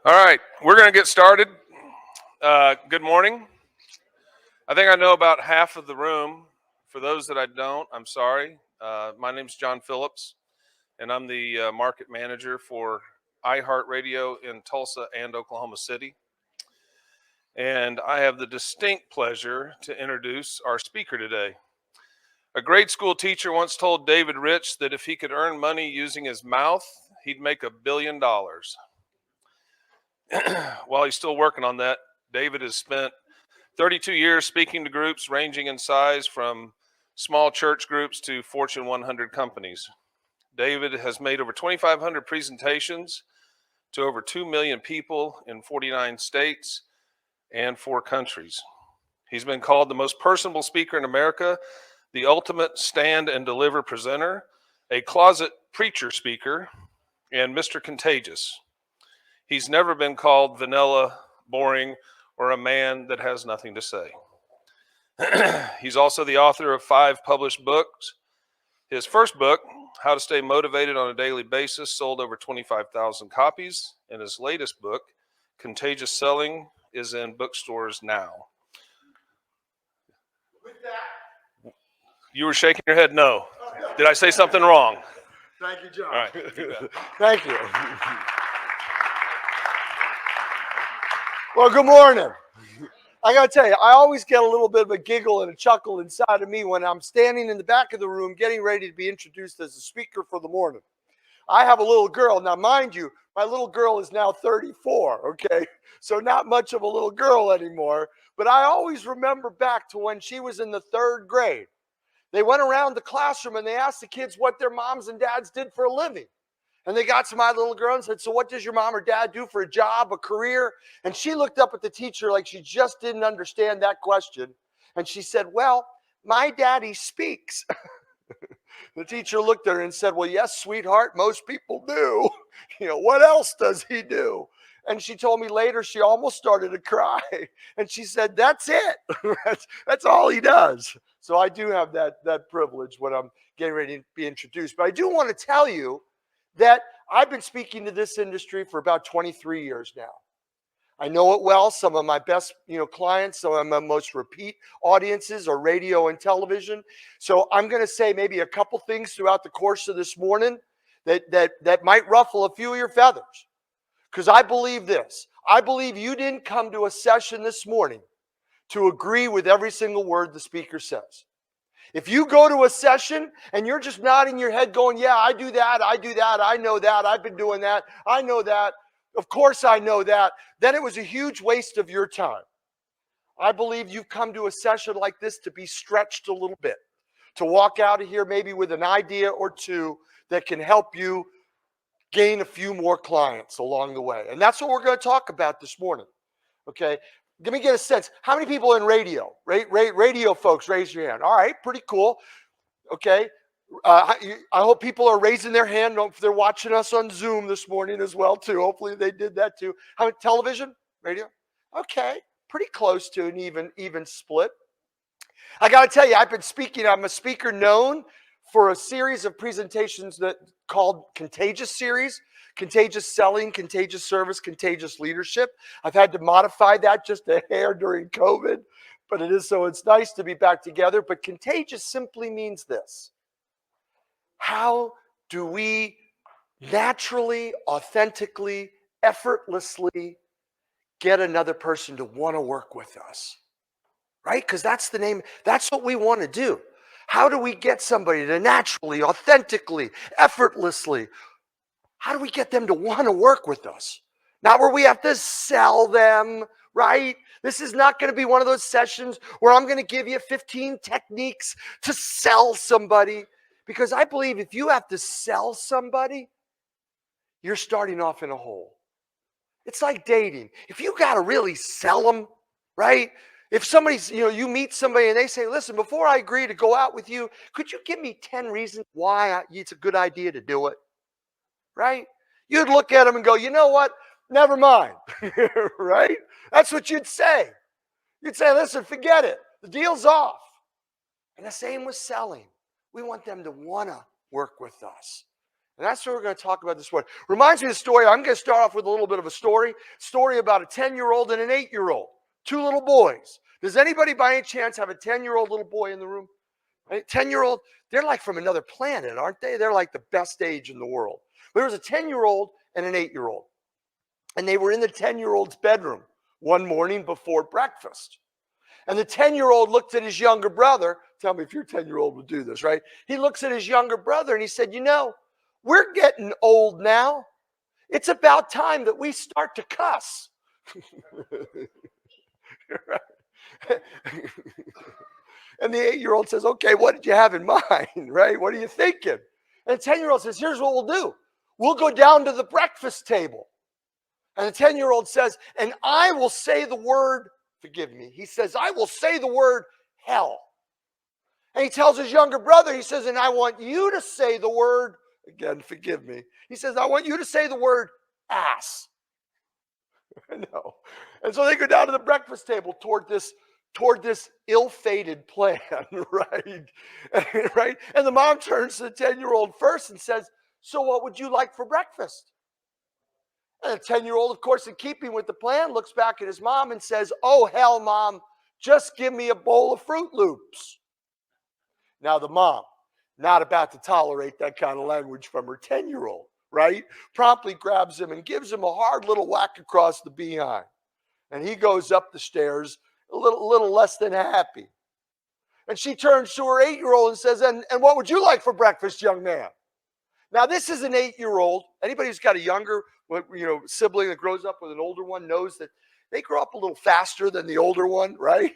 All right, we're going to get started. Good morning. I think I know about half of the room. For those that I don't, I'm sorry. My name's John Phillips, and I'm the market manager for iHeartRadio in Tulsa and Oklahoma City. And I have the distinct pleasure to introduce our speaker today. A grade school teacher once told David Rich that if he could earn money using his mouth, he'd make $1 billion. While he's still working on that, David has spent 32 years speaking to groups ranging in size from small church groups to Fortune 100 companies. David has made over 2,500 presentations to over 2 million people in 49 states and 4 countries. He's been called the most personable speaker in America, the ultimate stand and deliver presenter, a closet preacher speaker, and Mr. Contagious. He's never been called vanilla, boring, or a man that has nothing to say. He's also the author of 5 published books. His first book, How to Stay Motivated on a Daily Basis, sold over 25,000 copies. And his latest book, Contagious Selling, is in bookstores now. With that, You were shaking your head no. Did I say something wrong? thank you, John. All right. You bet. Thank you. Well, good morning. I got to tell you, I always get a little bit of a giggle and a chuckle inside of me when I'm standing in the back of the room getting ready to be introduced as a speaker for the morning. I have a little girl. Now, mind you, my little girl is now 34, okay? So not much of a little girl anymore. But I always remember back to when she was in the 3rd grade. They went around the classroom and they asked the kids what their moms and dads did for a living. And they got to my little girl and said, so what does your mom or dad do for a job, a career? And she looked up at the teacher like she just didn't understand that question. And she said, well, my daddy speaks. The teacher looked at her and said, well, yes, sweetheart, most people do. What else does he do? And she told me later she almost started to cry. And she said, that's it. that's all he does. So I do have that privilege when I'm getting ready to be introduced. But I do want to tell you that I've been speaking to this industry for about 23 years now. I know it well. Some of my best, clients, some of my most repeat audiences are radio and television. So I'm going to say maybe a couple things throughout the course of this morning that might ruffle a few of your feathers. Because I believe this. I believe you didn't come to a session this morning to agree with every single word the speaker says. If you go to a session and you're just nodding your head going, yeah, I do that, I know that, I've been doing that, I know that, of course I know that, then it was a huge waste of your time. I believe you've come to a session like this to be stretched a little bit, to walk out of here maybe with an idea or two that can help you gain a few more clients along the way. And that's what we're going to talk about this morning, okay? Let me get a sense. How many people in radio? Radio folks, raise your hand. All right, pretty cool. Okay. I hope people are raising their hand if they're watching us on Zoom this morning as well, too. Hopefully they did that, too. How many television? Radio? Okay. Pretty close to an even split. I got to tell you, I've been speaking. I'm a speaker known for a series of presentations that called Contagious Series. Contagious selling, contagious service, contagious leadership. I've had to modify that just a hair during COVID, but it's nice to be back together. But contagious simply means this. How do we naturally, authentically, effortlessly get another person to want to work with us? Right? Because that's the name, that's what we want to do. How do we get somebody to naturally, authentically, effortlessly, how do we get them to want to work with us? Not where we have to sell them, right? This is not going to be one of those sessions where I'm going to give you 15 techniques to sell somebody. Because I believe if you have to sell somebody, you're starting off in a hole. It's like dating. If you got to really sell them, right? If somebody's, you meet somebody and they say, listen, before I agree to go out with you, could you give me 10 reasons why it's a good idea to do it? Right? You'd look at them and go, you know what? Never mind. Right? That's what you'd say. You'd say, listen, forget it. The deal's off. And the same with selling. We want them to want to work with us. And that's what we're going to talk about this morning. Reminds me of the story. I'm going to start off with a little bit of a story about a 10-year-old and an 8-year-old, two little boys. Does anybody by any chance have a 10-year-old little boy in the room? Right? 10-year-old, they're like from another planet, aren't they? They're like the best age in the world. But there was a 10-year-old and an 8-year-old. And they were in the 10-year-old's bedroom one morning before breakfast. And the 10-year-old looked at his younger brother. Tell me if your 10-year-old would do this, right? He looks at his younger brother and he said, you know, we're getting old now. It's about time that we start to cuss. And the 8-year-old says, okay, what did you have in mind, right? What are you thinking? And the 10-year-old says, here's what we'll do. We'll go down to the breakfast table. And the 10-year-old says, and I will say the word, forgive me. He says, I will say the word hell. And he tells his younger brother, he says, and I want you to say the word, again, forgive me. He says, I want you to say the word ass. No. And so they go down to the breakfast table toward this ill-fated plan, right? Right? And the mom turns to the 10-year-old first and says, so what would you like for breakfast? And the 10-year-old, of course, in keeping with the plan, looks back at his mom and says, oh, hell, Mom, just give me a bowl of Fruit Loops. Now, the mom, not about to tolerate that kind of language from her 10-year-old, right? Promptly grabs him and gives him a hard little whack across the behind. And he goes up the stairs a little less than happy. And she turns to her 8-year-old and says, and what would you like for breakfast, young man? Now, this is an 8-year-old. Anybody who's got a younger sibling that grows up with an older one knows that they grow up a little faster than the older one, right?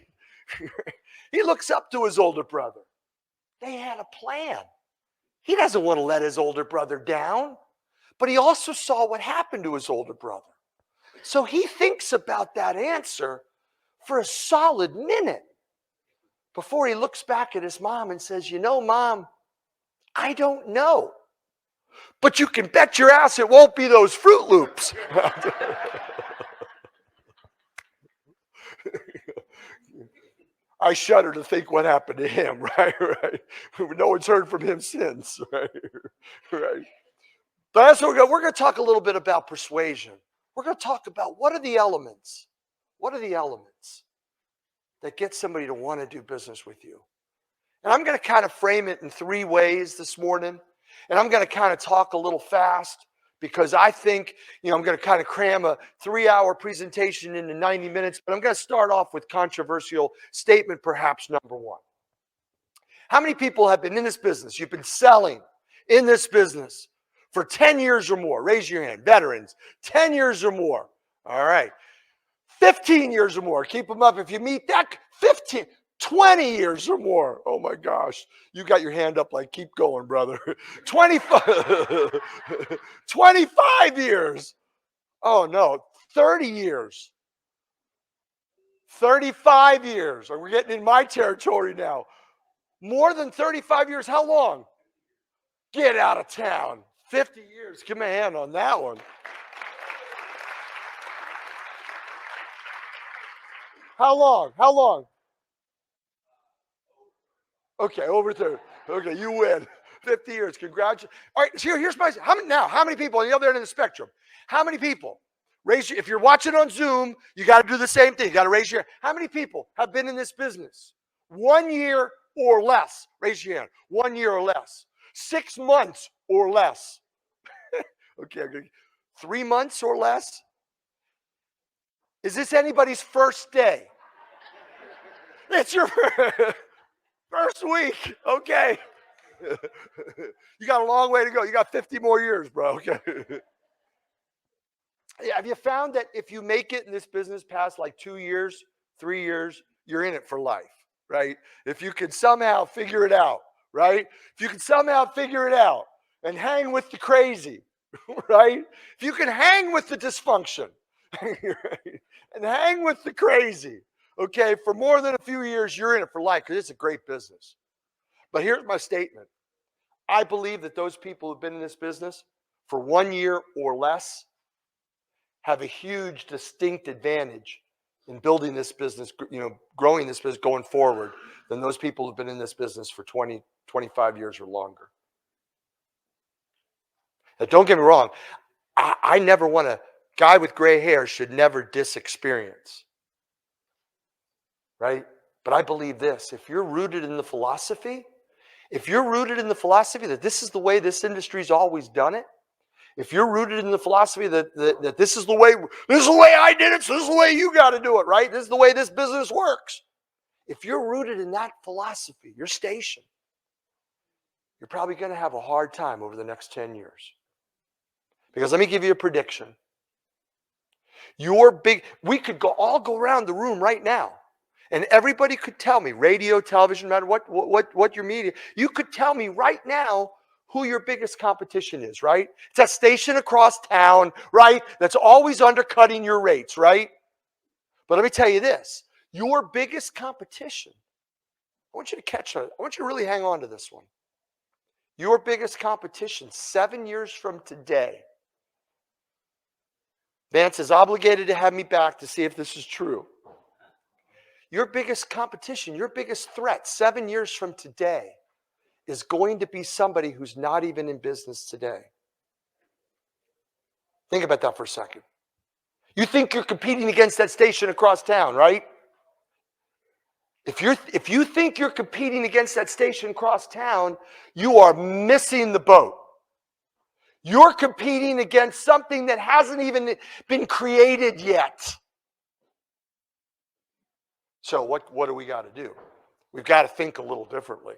He looks up to his older brother. They had a plan. He doesn't want to let his older brother down, but he also saw what happened to his older brother. So he thinks about that answer for a solid minute before he looks back at his mom and says, you know, Mom, I don't know. But you can bet your ass it won't be those Fruit Loops. I shudder to think what happened to him, right? No one's heard from him since, right? But that's what we're going to talk a little bit about persuasion. We're going to talk about what are the elements that get somebody to want to do business with you. And I'm going to kind of frame it in 3 ways this morning. And I'm going to kind of talk a little fast because I think, I'm going to kind of cram a 3-hour presentation into 90 minutes. But I'm going to start off with controversial statement, perhaps number 1. How many people have been in this business? You've been selling in this business for 10 years or more. Raise your hand. Veterans, 10 years or more. All right. 15 years or more. Keep them up. If you meet that, 15. 20 years or more. Oh my gosh. You got your hand up like, keep going, brother. 25, 25 years. Oh no, 30 years. 35 years. We're getting in my territory now. More than 35 years. How long? Get out of town. 50 years. Give me a hand on that one. How long? How long? Okay, over 30. Okay, you win. 50 years. Congratulations. All right, so here's my, how many people on the other end of the spectrum? How many people? If you're watching on Zoom, you got to do the same thing. You got to raise your hand. How many people have been in this business 1 year or less? Raise your hand. 1 year or less. 6 months or less. Okay, 3 months or less. Is this anybody's first day? It's your first week. Okay. You got a long way to go. You got 50 more years, bro. Okay. Have you found that if you make it in this business past like 2 years, 3 years, you're in it for life, right? If you can somehow figure it out, right? If you can somehow figure it out and hang with the crazy, right? If you can hang with the dysfunction and hang with the crazy, okay, for more than a few years, you're in it for life because it's a great business. But here's my statement. I believe that those people who've been in this business for 1 year or less have a huge distinct advantage in building this business, growing this business going forward than those people who've been in this business for 20, 25 years or longer. Now, don't get me wrong. I never want a guy with gray hair should never diss experience. Right? But I believe this. If you're rooted in the philosophy, that this is the way this industry's always done it, if you're rooted in the philosophy that this is the way I did it, so this is the way you got to do it, right? This is the way this business works. If you're rooted in that philosophy, your station, you're probably going to have a hard time over the next 10 years. Because let me give you a prediction. We could all go around the room right now, and everybody could tell me, radio, television, no matter what your media, you could tell me right now who your biggest competition is, right? It's a station across town, right? That's always undercutting your rates, right? But let me tell you this, your biggest competition, I want you to really hang on to this one. Your biggest competition 7 years from today, Vance is obligated to have me back to see if this is true. Your biggest competition, your biggest threat 7 years from today is going to be somebody who's not even in business today. Think about that for a second. You think you're competing against that station across town, right? If you think you're competing against that station across town, you are missing the boat. You're competing against something that hasn't even been created yet. So what do we got to do? We've got to think a little differently.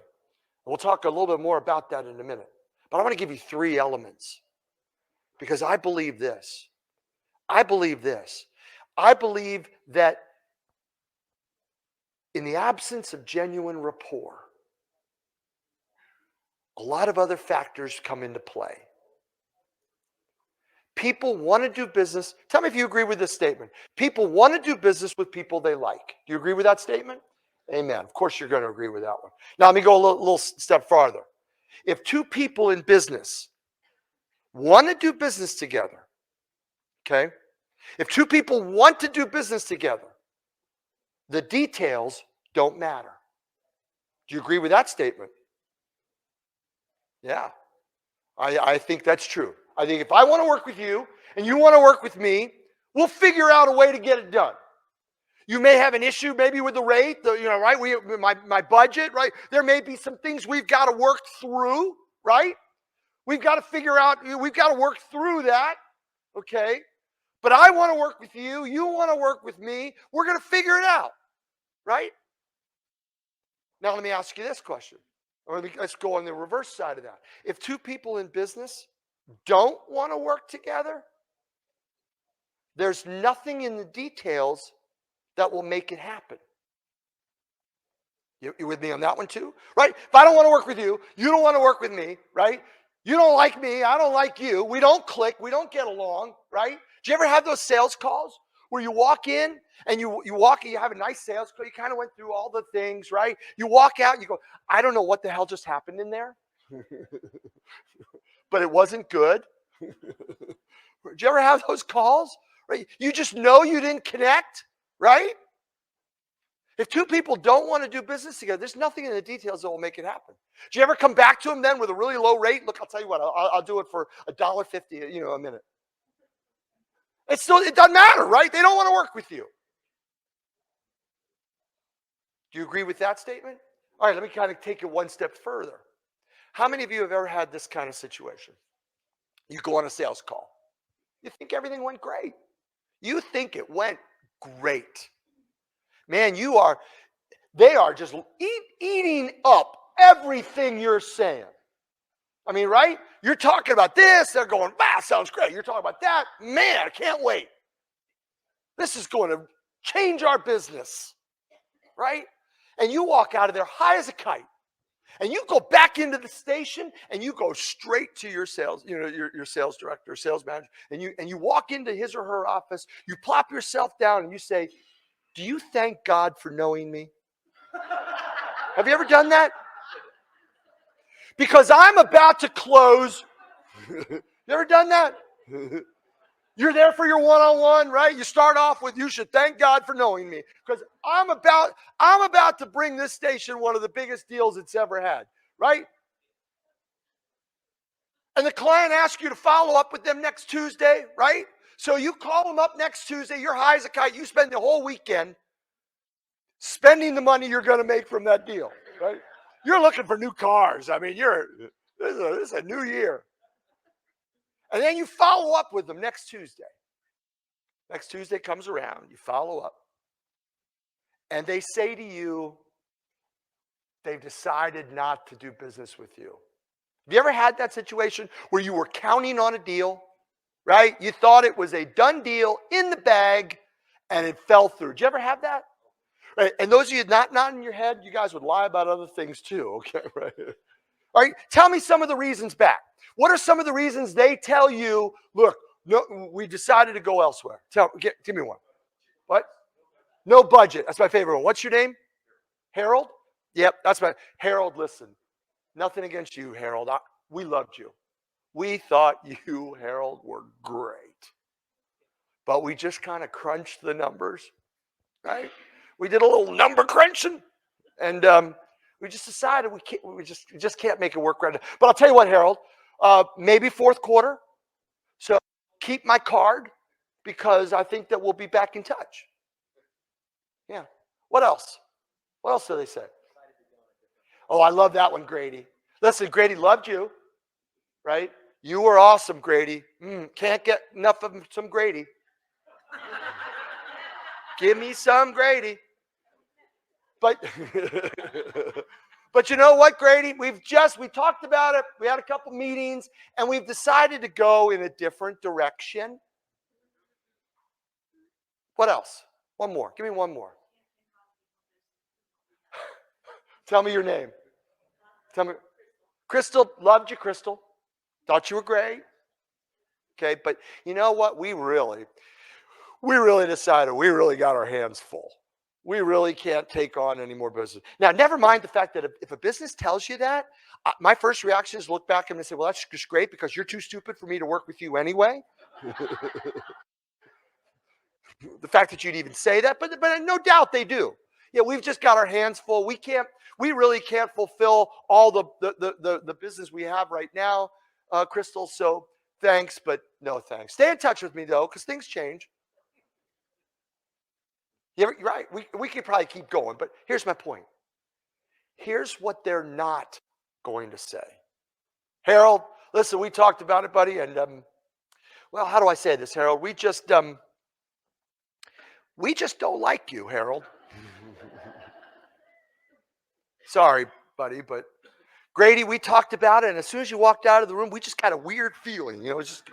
We'll talk a little bit more about that in a minute. But I want to give you 3 elements because I believe this. I believe that in the absence of genuine rapport, a lot of other factors come into play. People want to do business. Tell me if you agree with this statement. People want to do business with people they like. Do you agree with that statement? Amen. Of course you're going to agree with that one. Now let me go a little step farther. If 2 people in business want to do business together, okay? If 2 people want to do business together, the details don't matter. Do you agree with that statement? Yeah. I think that's true. I think if I want to work with you and you want to work with me, we'll figure out a way to get it done. You may have an issue maybe with the rate, right? My budget, right? There may be some things we've got to work through, right? We've got to figure out, we've got to work through that, okay? But I want to work with you. You want to work with me. We're going to figure it out, right? Now let me ask you this question. Or let's go on the reverse side of that. If 2 people in business don't want to work together, there's nothing in the details that will make it happen. You with me on that one too? Right? If I don't want to work with you, you don't want to work with me, right? You don't like me, I don't like you. We don't click, we don't get along, right? Do you ever have those sales calls where you walk in and you have a nice sales call, you kind of went through all the things, right? You walk out and you go, I don't know what the hell just happened in there, but it wasn't good. Did you ever have those calls? Right? You just know you didn't connect, right? If 2 people don't want to do business together, there's nothing in the details that will make it happen. Do you ever come back to them then with a really low rate? Look, I'll tell you what, I'll do it for $1.50, a minute. It doesn't matter, right? They don't want to work with you. Do you agree with that statement? All right, let me kind of take it one step further. How many of you have ever had this kind of situation? You go on a sales call. You think everything went great. You think it went great. Man, they are just eating up everything you're saying. I mean, right? You're talking about this, they're going, wow, sounds great. You're talking about that, man, I can't wait. This is going to change our business, right? And you walk out of there high as a kite. And you go back into the station and you go straight to your sales, your sales director, sales manager, and you walk into his or her office, you plop yourself down and you say, do you thank God for knowing me? Have you ever done that? Because I'm about to close. You ever done that? You're there for your one-on-one, right? You start off with, you should thank God for knowing me. Because I'm about to bring this station one of the biggest deals it's ever had, right? And the client asks you to follow up with them next Tuesday, right? So you call them up next Tuesday, you're high as a kite, you spend the whole weekend spending the money you're going to make from that deal, right? You're looking for new cars. I mean, this is a new year. And then you follow up with them next Tuesday. Next Tuesday comes around, you follow up, and they say to you, they've decided not to do business with you. Have you ever had that situation where you were counting on a deal, right? You thought it was a done deal in the bag, and it fell through. Did you ever have that? Right. And those of you not nodding your head, you guys would lie about other things too. Okay, right. All right. Tell me some of the reasons back. What are some of the reasons they tell you, look, no, we decided to go elsewhere? Give me one. What? No budget. That's my favorite one. What's your name? Harold? Yep, that's my Harold, listen. Nothing against you, Harold. We loved you. We thought you, Harold, were great. But we just kind of crunched the numbers, right? We did a little number crunching, and we just decided we just can't make it work right now. But I'll tell you what, Harold, maybe fourth quarter. So keep my card because I think that we'll be back in touch. Yeah. What else? What else do they say? Oh, I love that one, Grady. Listen, Grady loved you, right? You were awesome, Grady. Can't get enough of some Grady. Give me some Grady. But but you know what, Grady? We talked about it. We had a couple meetings, and we've decided to go in a different direction. What else? One more. Give me one more. Tell me your name. Tell me. Crystal, loved you, Crystal. Thought you were great. Okay, but you know what? We really decided we really got our hands full. We really can't take on any more business. Now, never mind the fact that if a business tells you that, my first reaction is look back and say, well, that's just great because you're too stupid for me to work with you anyway. The fact that you'd even say that, but no doubt they do. Yeah, we've just got our hands full. We really can't fulfill all the business we have right now, Crystal. So thanks, but no thanks. Stay in touch with me though, because things change. You're right. We could probably keep going, but here's my point. Here's what they're not going to say. Harold, listen, we talked about it, buddy, and well, how do I say this, Harold? We just don't like you, Harold. Sorry, buddy, but Grady, we talked about it, and as soon as you walked out of the room, we just got a weird feeling. You know, it's just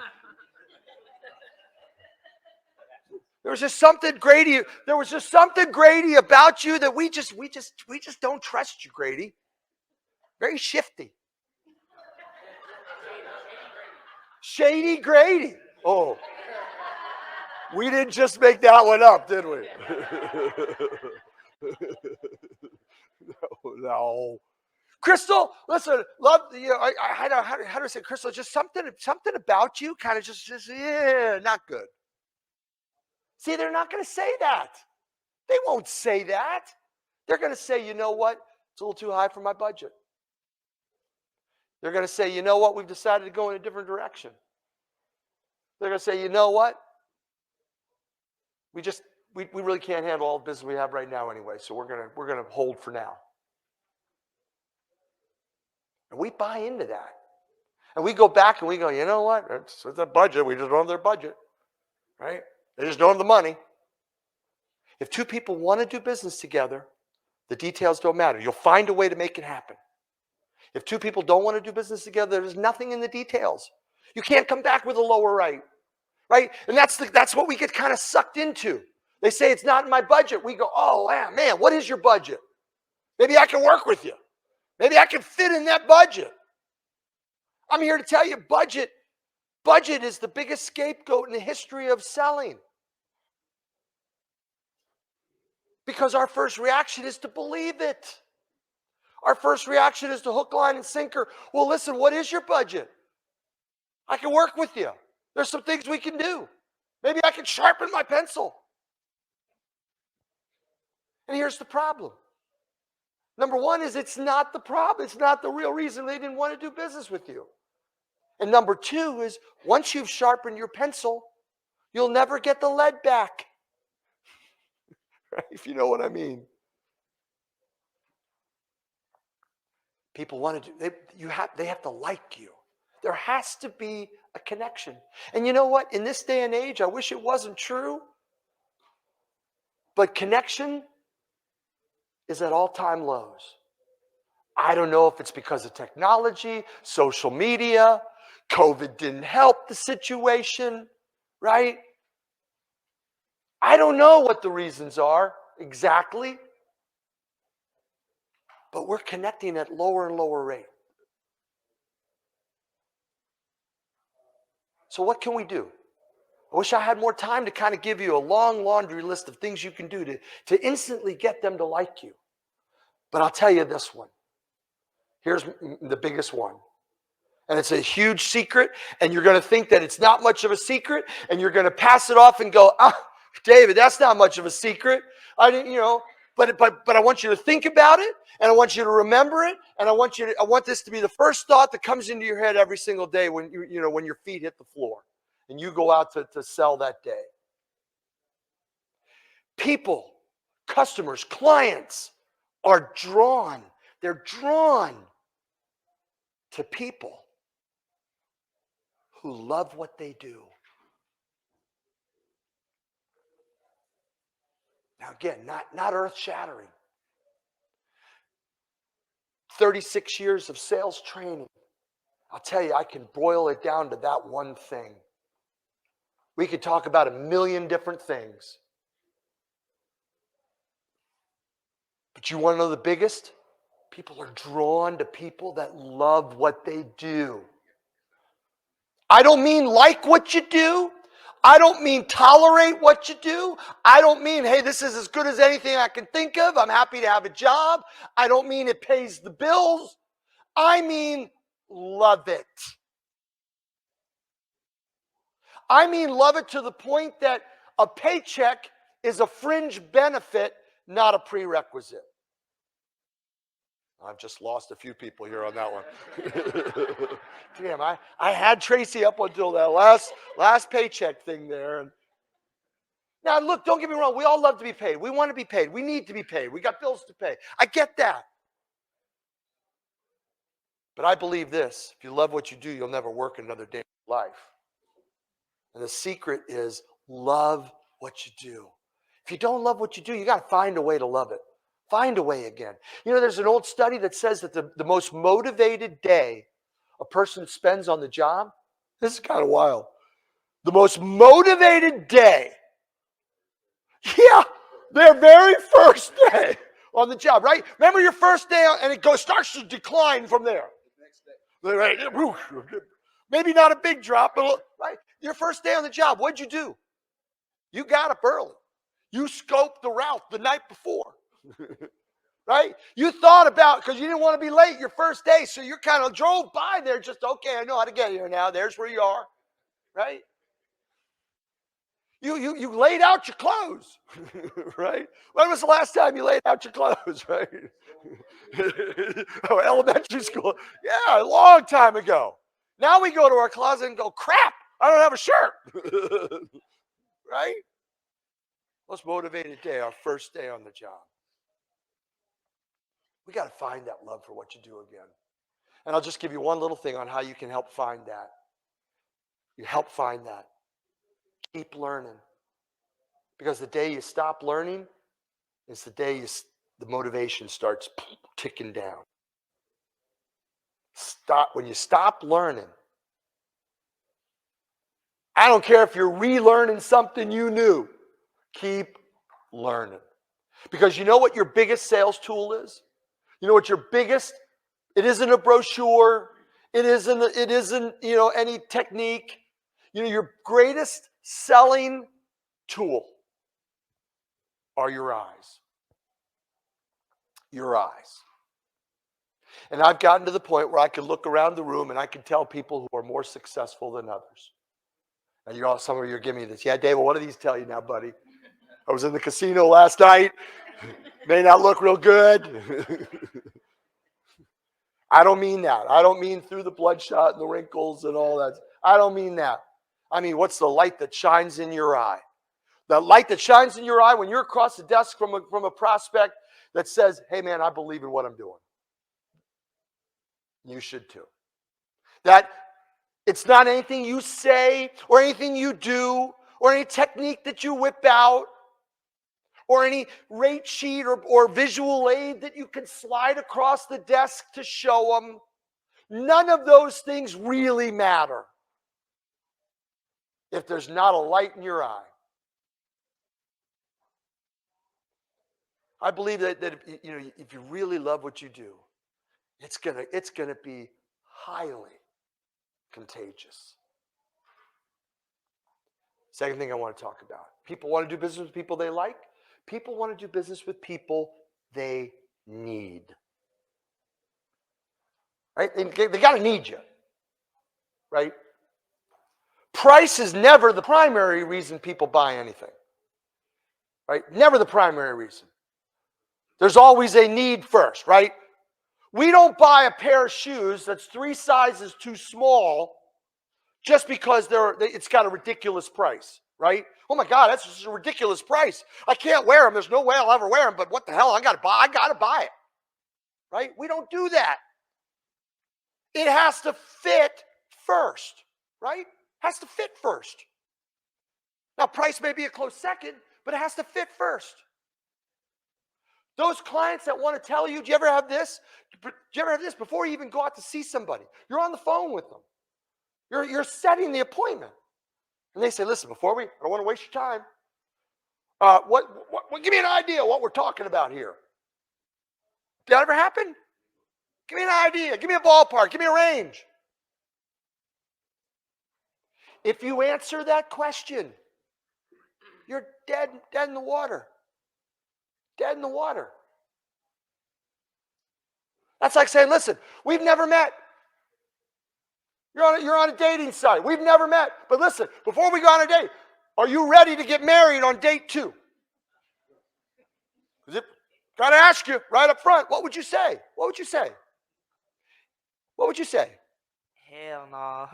there was just something Grady about you that we just don't trust you, Grady. Very shifty. Shady Grady. Oh. We didn't just make that one up, did we? No. Crystal, listen, love you know, how do I say, Crystal? Just something about you, kind of just not good. See, they're not going to say that. They won't say that. They're going to say, you know what? It's a little too high for my budget. They're going to say, you know what? We've decided to go in a different direction. They're going to say, you know what? We really can't handle all the business we have right now anyway, so we're gonna hold for now. And we buy into that. And we go back and we go, you know what? It's a budget. We just don't have their budget. Right? They just don't have the money. If two people want to do business together, the details don't matter. You'll find a way to make it happen. If two people don't want to do business together, there's nothing in the details. You can't come back with a lower rate. Right? And that's what we get kind of sucked into. They say it's not in my budget. We go, oh, man, what is your budget? Maybe I can work with you. Maybe I can fit in that budget. I'm here to tell you, budget is the biggest scapegoat in the history of selling. Because our first reaction is to believe it. Our first reaction is to hook, line, and sinker. Well, listen, what is your budget? I can work with you. There's some things we can do. Maybe I can sharpen my pencil. And here's the problem. Number one is it's not the problem. It's not the real reason they didn't want to do business with you. And number two is once you've sharpened your pencil, you'll never get the lead back. Right? If you know what I mean. People want to do, they have to like you. There has to be a connection. And you know what? In this day and age, I wish it wasn't true, but connection is at all-time lows. I don't know if it's because of technology, social media, COVID didn't help the situation, right? I don't know what the reasons are exactly, but we're connecting at lower and lower rate. So what can we do? I wish I had more time to kind of give you a long laundry list of things you can do to instantly get them to like you. But I'll tell you this one. Here's the biggest one. And it's a huge secret, and you're going to think that it's not much of a secret, and you're going to pass it off and go, David, that's not much of a secret. I didn't, but I want you to think about it, and I want you to remember it, and I want this to be the first thought that comes into your head every single day when when your feet hit the floor and you go out to sell that day. People, customers, clients are drawn. They're drawn to people who love what they do. Now again, not earth-shattering. 36 years of sales training. I'll tell you, I can boil it down to that one thing. We could talk about a million different things. But you want to know the biggest? People are drawn to people that love what they do. I don't mean like what you do. I don't mean tolerate what you do. I don't mean, hey, this is as good as anything I can think of. I'm happy to have a job. I don't mean it pays the bills. I mean love it. I mean love it to the point that a paycheck is a fringe benefit, not a prerequisite. I've just lost a few people here on that one. Damn, I had Tracy up until that last paycheck thing there. Now, look, don't get me wrong. We all love to be paid. We want to be paid. We need to be paid. We got bills to pay. I get that. But I believe this. If you love what you do, you'll never work another day in your life. And the secret is love what you do. If you don't love what you do, you got to find a way to love it. Find a way again. There's an old study that says that the most motivated day a person spends on the job, this is kind of wild. The most motivated day, their very first day on the job, right? Remember your first day, and it starts to decline from there. Right? Maybe not a big drop, but right? Your first day on the job, what'd you do? You got up early. You scoped the route the night before. Right? You thought about, because you didn't want to be late your first day, so you kind of drove by there just, okay, I know how to get here now. There's where you are. Right? You laid out your clothes. Right? When was the last time you laid out your clothes? Right? Oh, elementary school. Yeah, a long time ago. Now we go to our closet and go, crap, I don't have a shirt. Right? Most motivated day, our first day on the job. We got to find that love for what you do again. And I'll just give you one little thing on how you can help find that. You help find that. Keep learning. Because the day you stop learning is the day the motivation starts ticking down. When you stop learning, I don't care if you're relearning something you knew, keep learning. Because you know what your biggest sales tool is? You know what your biggest, it isn't a brochure, it isn't any technique. Your greatest selling tool are your eyes. Your eyes. And I've gotten to the point where I can look around the room and I can tell people who are more successful than others. And some of you are giving me this. Yeah, David, what do these tell you now, buddy? I was in the casino last night. May not look real good. I don't mean that. I don't mean through the bloodshot and the wrinkles and all that. I don't mean that. I mean, what's the light that shines in your eye? The light that shines in your eye when you're across the desk from a prospect that says, hey, man, I believe in what I'm doing. You should too. That it's not anything you say or anything you do or any technique that you whip out or any rate sheet or visual aid that you can slide across the desk to show them. None of those things really matter if there's not a light in your eye. I believe that if you really love what you do, it's gonna be highly contagious. Second thing I want to talk about. People want to do business with people they like. People want to do business with people they need. Right? They got to need you. Right? Price is never the primary reason people buy anything. Right? Never the primary reason. There's always a need first, right? We don't buy a pair of shoes that's 3 sizes too small just because it's got a ridiculous price, right? Oh my God, that's just a ridiculous price. I can't wear them. There's no way I'll ever wear them, but what the hell? I got to buy it, right? We don't do that. It has to fit first, right? Has to fit first. Now, price may be a close second, but it has to fit first. Those clients that want to tell you, do you ever have this? Do you ever have this before you even go out to see somebody? You're on the phone with them. You're setting the appointment. And they say, listen, I don't want to waste your time. Give me an idea of what we're talking about here. Did that ever happen? Give me an idea. Give me a ballpark. Give me a range. If you answer that question, you're dead in the water. Dead in the water. That's like saying, listen, we've never met. You're on a dating site. We've never met. But listen, before we go on a date, are you ready to get married on date 2? Got to ask you right up front, what would you say? What would you say? What would you say? Hell no.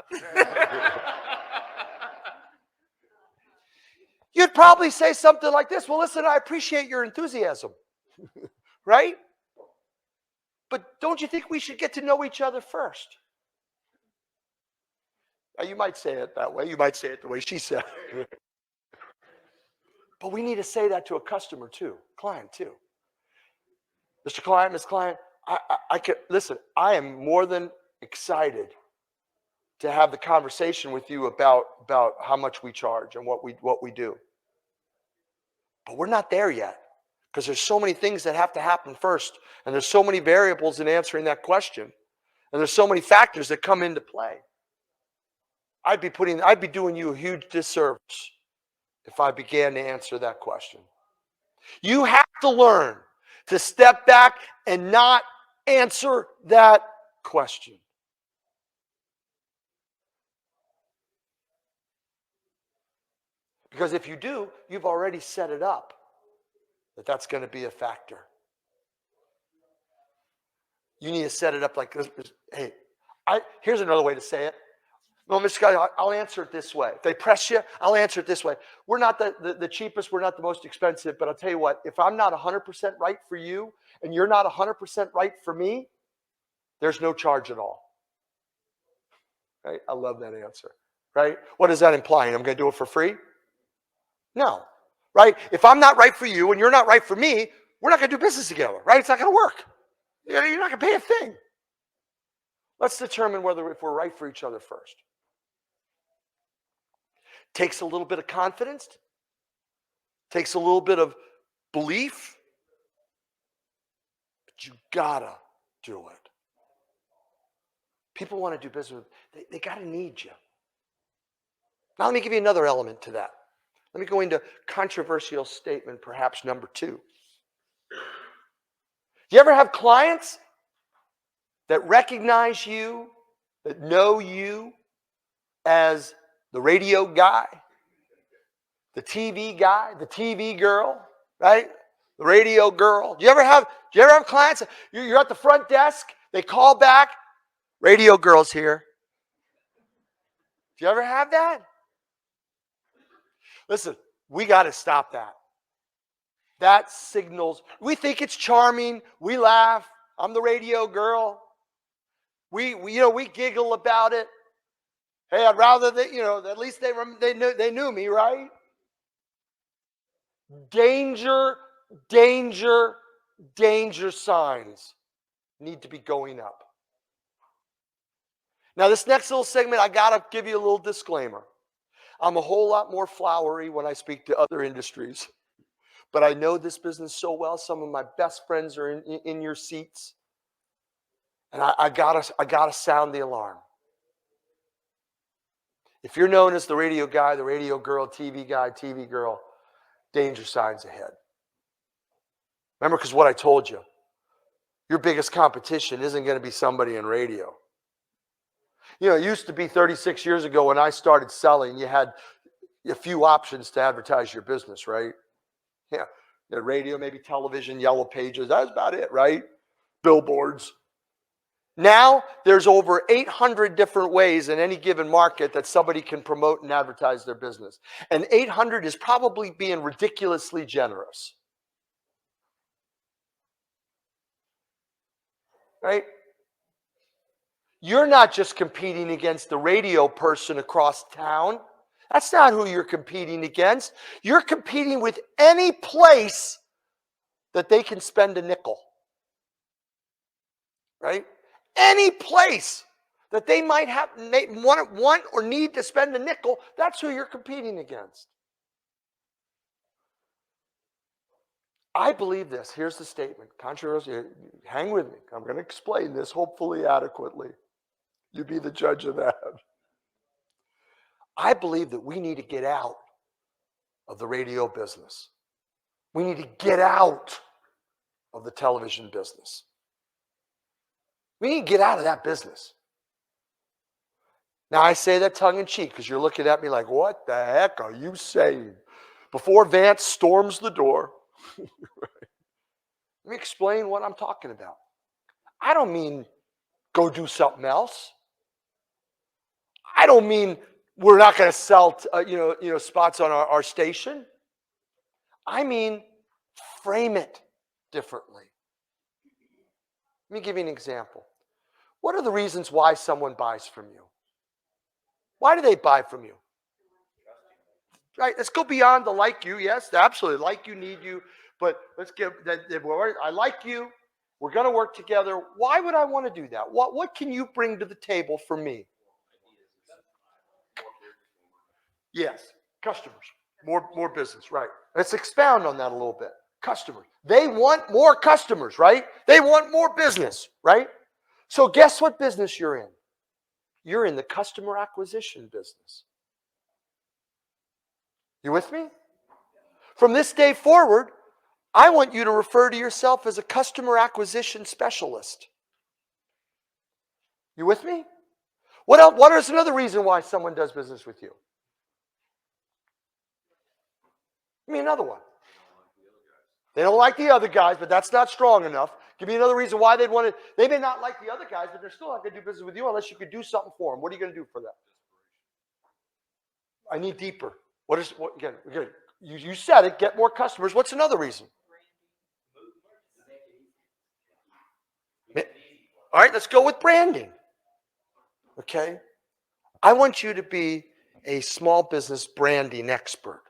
You'd probably say something like this. Well, listen, I appreciate your enthusiasm. Right? But don't you think we should get to know each other first? Now, you might say it that way. You might say it the way she said it. But we need to say that to a customer too, client too. Mr. Client, Ms. Client, listen, I am more than excited to have the conversation with you about how much we charge and what we do. But we're not there yet because there's so many things that have to happen first, and there's so many variables in answering that question, and there's so many factors that come into play. I'd be doing you a huge disservice if I began to answer that question. You have to learn to step back and not answer that question. Because if you do, you've already set it up that's going to be a factor. You need to set it up like this. Hey, here's another way to say it. No, Mr. Scott, I'll answer it this way. If they press you, I'll answer it this way. We're not the cheapest, we're not the most expensive, but I'll tell you what, if I'm not 100% right for you and you're not 100% right for me, there's no charge at all. Right? I love that answer. Right? What is that implying? I'm going to do it for free? No. Right? If I'm not right for you and you're not right for me, we're not going to do business together. Right? It's not going to work. You're not going to pay a thing. Let's determine if we're right for each other first. Takes a little bit of confidence. Takes a little bit of belief. But you gotta do it. People want to do business. They gotta need you. Now let me give you another element to that. Let me go into controversial statement, perhaps number 2. Do you ever have clients that recognize you, that know you as the radio guy, the TV guy, the TV girl, right? The radio girl. Do you ever have clients? You're at the front desk. They call back, radio girl's here. Do you ever have that? Listen, we got to stop that. That signals, we think it's charming. We laugh. I'm the radio girl. We giggle about it. Hey, I'd rather that, at least they knew me, right? Danger, danger, danger signs need to be going up. Now, this next little segment, I got to give you a little disclaimer. I'm a whole lot more flowery when I speak to other industries, but I know this business so well. Some of my best friends are in your seats, and I gotta sound the alarm. If you're known as the radio guy, the radio girl, TV guy, TV girl, danger signs ahead. Remember, because what I told you, your biggest competition isn't going to be somebody in radio. It used to be 36 years ago when I started selling, you had a few options to advertise your business, right? Yeah, radio, maybe television, yellow pages, that's about it, right? Billboards. Now, there's over 800 different ways in any given market that somebody can promote and advertise their business. And 800 is probably being ridiculously generous. Right? You're not just competing against the radio person across town. That's not who you're competing against. You're competing with any place that they can spend a nickel. Right? Any place that they might have want or need to spend a nickel, that's who you're competing against. I believe this. Here's the statement. Controversy. Hang with me. I'm going to explain this hopefully adequately. You be the judge of that. I believe that we need to get out of the radio business. We need to get out of the television business. We need to get out of that business. Now, I say that tongue in cheek because you're looking at me like, what the heck are you saying? Before Vance storms the door, let me explain what I'm talking about. I don't mean go do something else. I don't mean we're not going to sell spots on our station. I mean frame it differently. Let me give you an example. What are the reasons why someone buys from you? Why do they buy from you? Right, let's go beyond the like you. Yes, absolutely. Like you, need you. But let's get that. I like you. We're going to work together. Why would I want to do that? What can you bring to the table for me? Yes, customers. More business, right. Let's expound on that a little bit. Customers. They want more customers, right? They want more business, right? So guess what business you're in? You're in the customer acquisition business. You with me? From this day forward, I want you to refer to yourself as a customer acquisition specialist. You with me? What else? What is another reason why someone does business with you? Give me another one. They don't like the other guys, but that's not strong enough. Give me another reason why they'd want to. They may not like the other guys, but they're still not going to do business with you unless you could do something for them. What are you going to do for them? I need deeper. Again, you said it, get more customers. What's another reason? All right, let's go with branding. Okay? I want you to be a small business branding expert.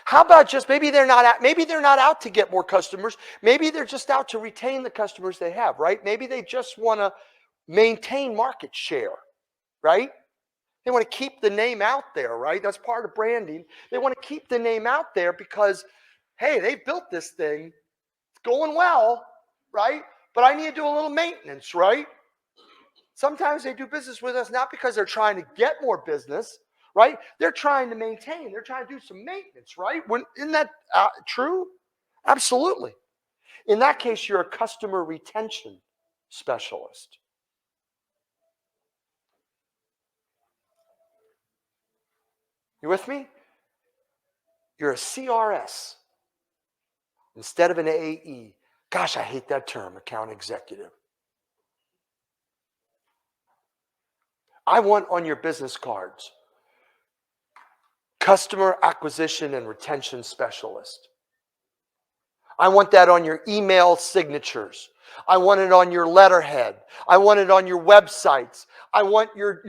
How about just maybe they're not out to get more customers. Maybe they're just out to retain the customers they have, right? Maybe they just want to maintain market share, right? They want to keep the name out there, right? That's part of branding. They want to keep the name out there because, hey, they built this thing. It's going well, right? But I need to do a little maintenance, right? Sometimes they do business with us not because they're trying to get more business, right? They're trying to maintain. They're trying to do some maintenance, right? Isn't that true? Absolutely. In that case, you're a customer retention specialist. You with me? You're a CRS instead of an AE, Gosh, I hate that term, account executive. I want on your business cards, customer acquisition and retention specialist. I want that on your email signatures. I want it on your letterhead. I want it on your websites. I want your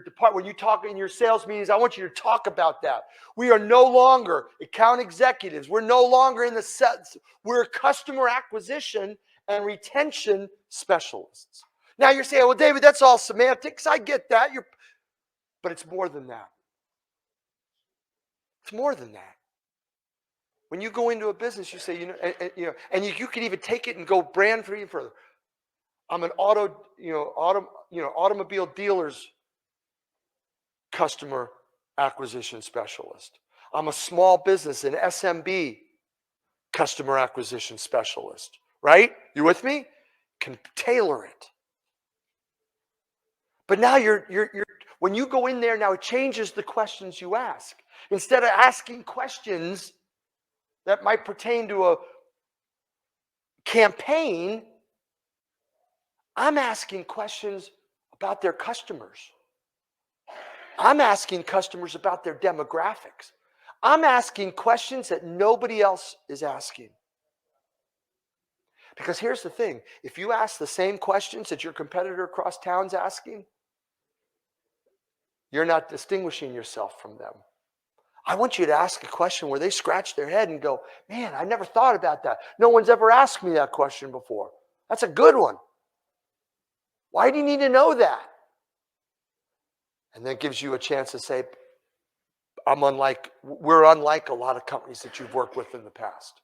department, when you talk in your sales meetings, I want you to talk about that. We are no longer account executives. We're no longer in the sets. We're customer acquisition and retention specialists. Now you're saying, well, David, that's all semantics. I get that. But it's more than that. It's more than that. When you go into a business, you say, and you can even take it and go brand for even further. I'm an automobile dealer's customer acquisition specialist. I'm a small business, an SMB customer acquisition specialist. Right? You with me? Can tailor it. But now when you go in there, now it changes the questions you ask. Instead of asking questions that might pertain to a campaign, I'm asking questions about their customers. I'm asking customers about their demographics. I'm asking questions that nobody else is asking. Because here's the thing, if you ask the same questions that your competitor across town's asking, you're not distinguishing yourself from them. I want you to ask a question where they scratch their head and go, man, I never thought about that. No one's ever asked me that question before. That's a good one. Why do you need to know that? And that gives you a chance to say, we're unlike a lot of companies that you've worked with in the past.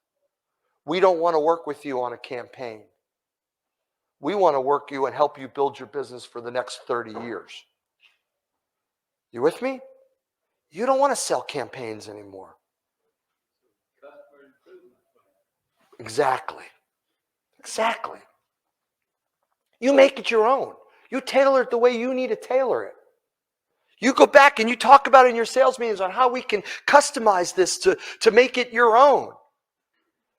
We don't want to work with you on a campaign. We want to work you and help you build your business for the next 30 years. You with me? You don't want to sell campaigns anymore. Exactly. Exactly. You make it your own. You tailor it the way you need to tailor it. You go back and you talk about it in your sales meetings on how we can customize this to make it your own.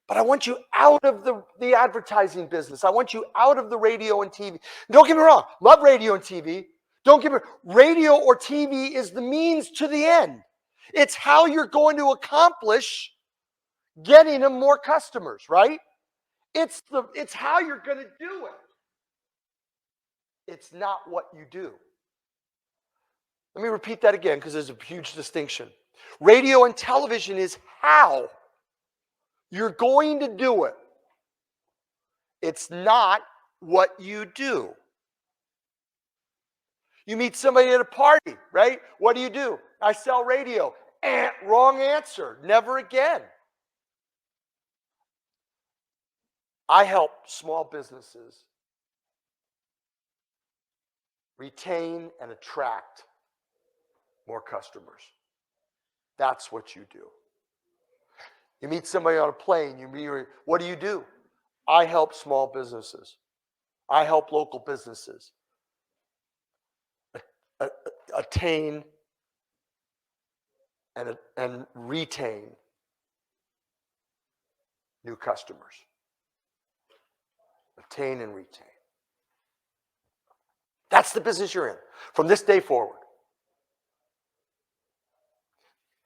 But I want you out of the advertising business. I want you out of the radio and TV. Don't get me wrong. Love radio and TV. Don't get me wrong. Radio or TV is the means to the end. It's how you're going to accomplish getting them more customers, right? It's how you're going to do it. It's not what you do. Let me repeat that again because there's a huge distinction. Radio and television is how you're going to do it. It's not what you do. You meet somebody at a party, right? What do? I sell radio. Wrong answer. Never again. I help small businesses retain and attract more customers. That's what you do. You meet somebody on a plane, what do? I help small businesses. I help local businesses attain and retain new customers. Attain and retain. That's the business you're in from this day forward.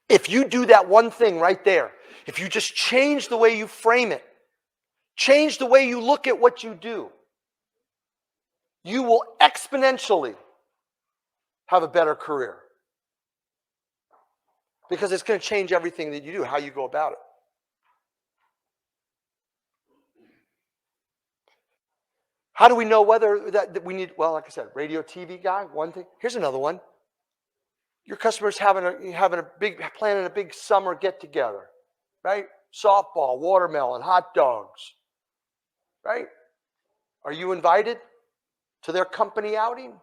If you do that one thing right there, if you just change the way you frame it, change the way you look at what you do, you will exponentially have a better career. Because it's going to change everything that you do, how you go about it. How do we know whether that we need, well, like I said, radio, TV guy, one thing. Here's another one. Your customer's planning a big summer get together, right? Softball, watermelon, hot dogs, right? Are you invited to their company outing?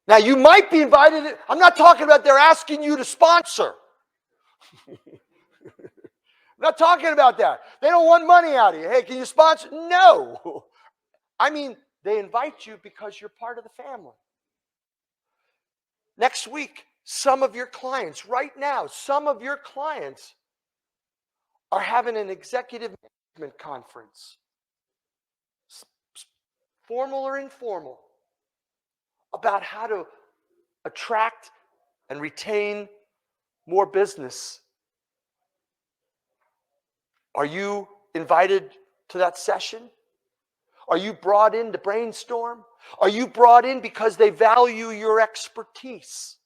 Now you might be invited. I'm not talking about they're asking you to sponsor. I'm not talking about that. They don't want money out of you. Hey, can you sponsor? No. I mean, they invite you because you're part of the family. Next week, some of your clients are having an executive conference, formal or informal, about how to attract and retain more business. Are you invited to that session? Are you brought in to brainstorm? Are you brought in because they value your expertise?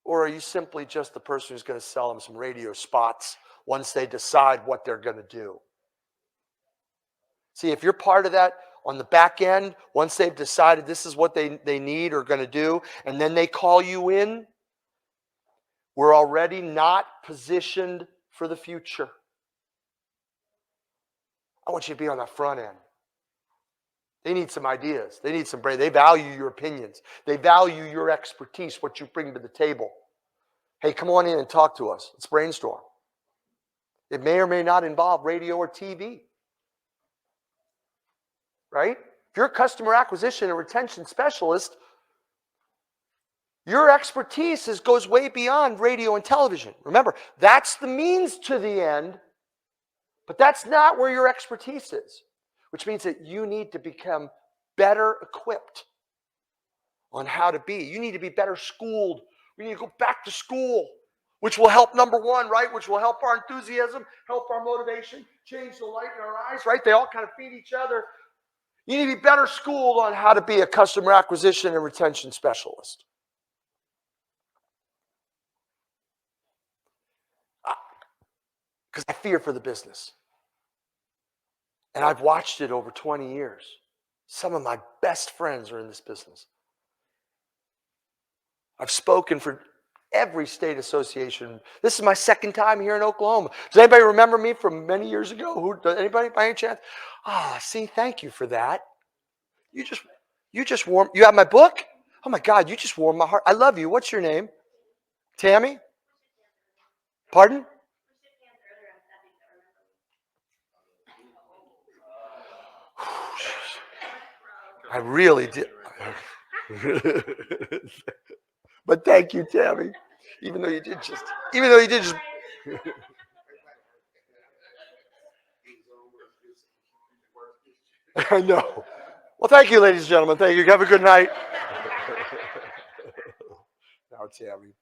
Or are you simply just the person who's going to sell them some radio spots once they decide what they're going to do? See, if you're part of that on the back end, once they've decided this is what they need or going to do, and then they call you in, we're already not positioned for the future. I want you to be on that front end. They need some ideas. They need some brain. They value your opinions. They value your expertise, what you bring to the table. Hey, come on in and talk to us. Let's brainstorm. It may or may not involve radio or TV. Right? If you're a customer acquisition and retention specialist, your expertise goes way beyond radio and television. Remember, that's the means to the end, but that's not where your expertise is, which means that you need to become better equipped on how to be. You need to be better schooled. We need to go back to school, which will help, number one, right? Which will help our enthusiasm, help our motivation, change the light in our eyes, right? They all kind of feed each other. You need to be better schooled on how to be a customer acquisition and retention specialist. Because I fear for the business. And I've watched it over 20 years. Some of my best friends are in this business. I've spoken for every state association. This is my second time here in Oklahoma. Does anybody remember me from many years ago? Anybody by any chance? See, thank you for that. You just warmed. You have my book? Oh my God, you just warmed my heart. I love you. What's your name? Tammy? Pardon? I really did. But thank you, Tammy. Even though you did just. I know. Well, thank you, ladies and gentlemen. Thank you. Have a good night. Now, Tammy,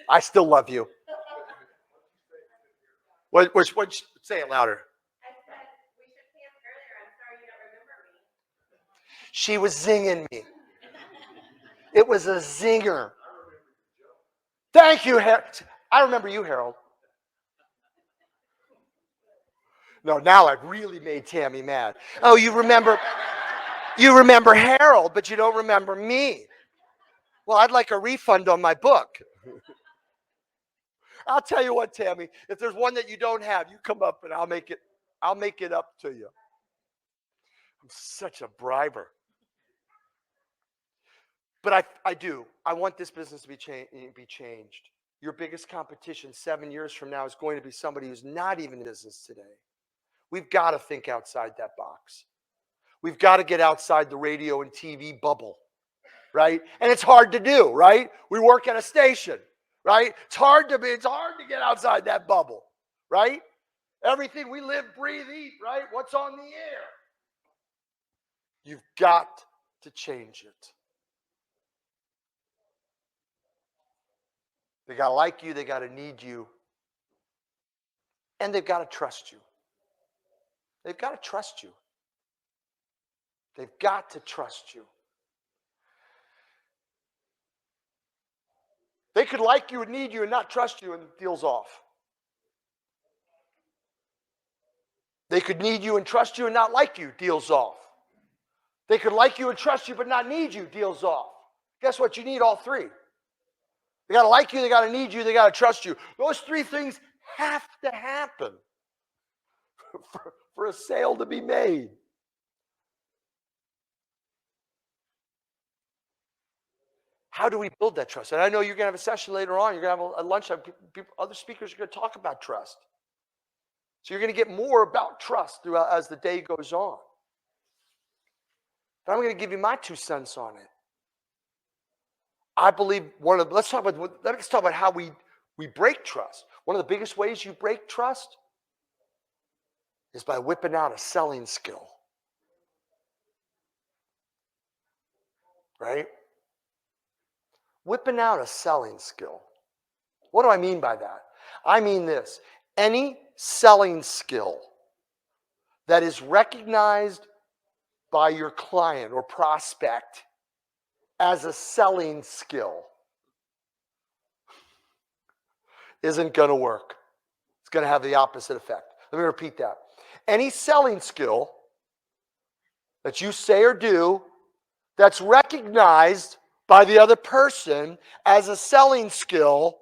I still love you. What? Say it louder. I said we shook hands earlier. I'm sorry you don't remember me. She was zinging me. It was a zinger. Thank you, Harold. I remember you, Harold. No, now I've really made Tammy mad. Oh, you remember Harold, but you don't remember me. Well, I'd like a refund on my book. I'll tell you what, Tammy, if there's one that you don't have, you come up and I'll make it up to you. I'm such a briber. But I do. I want this business to be changed. Your biggest competition 7 years from now is going to be somebody who's not even in business today. We've got to think outside that box. We've got to get outside the radio and TV bubble, right? And it's hard to do, right? We work at a station, right? It's hard to get outside that bubble, right? Everything we live, breathe, eat, right? What's on the air? You've got to change it. They got to like you, they got to need you, and they've got to trust you. They've got to trust you. They've got to trust you. They could like you and need you and not trust you, and the deal's off. They could need you and trust you and not like you, deal's off. They could like you and trust you but not need you, deal's off. Guess what? You need all three. They got to like you, they got to need you, they got to trust you. Those three things have to happen for a sale to be made. How do we build that trust? And I know you're going to have a session later on. You're going to have a lunch. Other speakers are going to talk about trust. So you're going to get more about trust throughout as the day goes on. But I'm going to give you my 2 cents on it. I believe let's talk about how we break trust. One of the biggest ways you break trust is by whipping out a selling skill. Right? Whipping out a selling skill. What do I mean by that? I mean this. Any selling skill that is recognized by your client or prospect as a selling skill isn't going to work. It's going to have the opposite effect. Let me repeat that. Any selling skill that you say or do that's recognized by the other person as a selling skill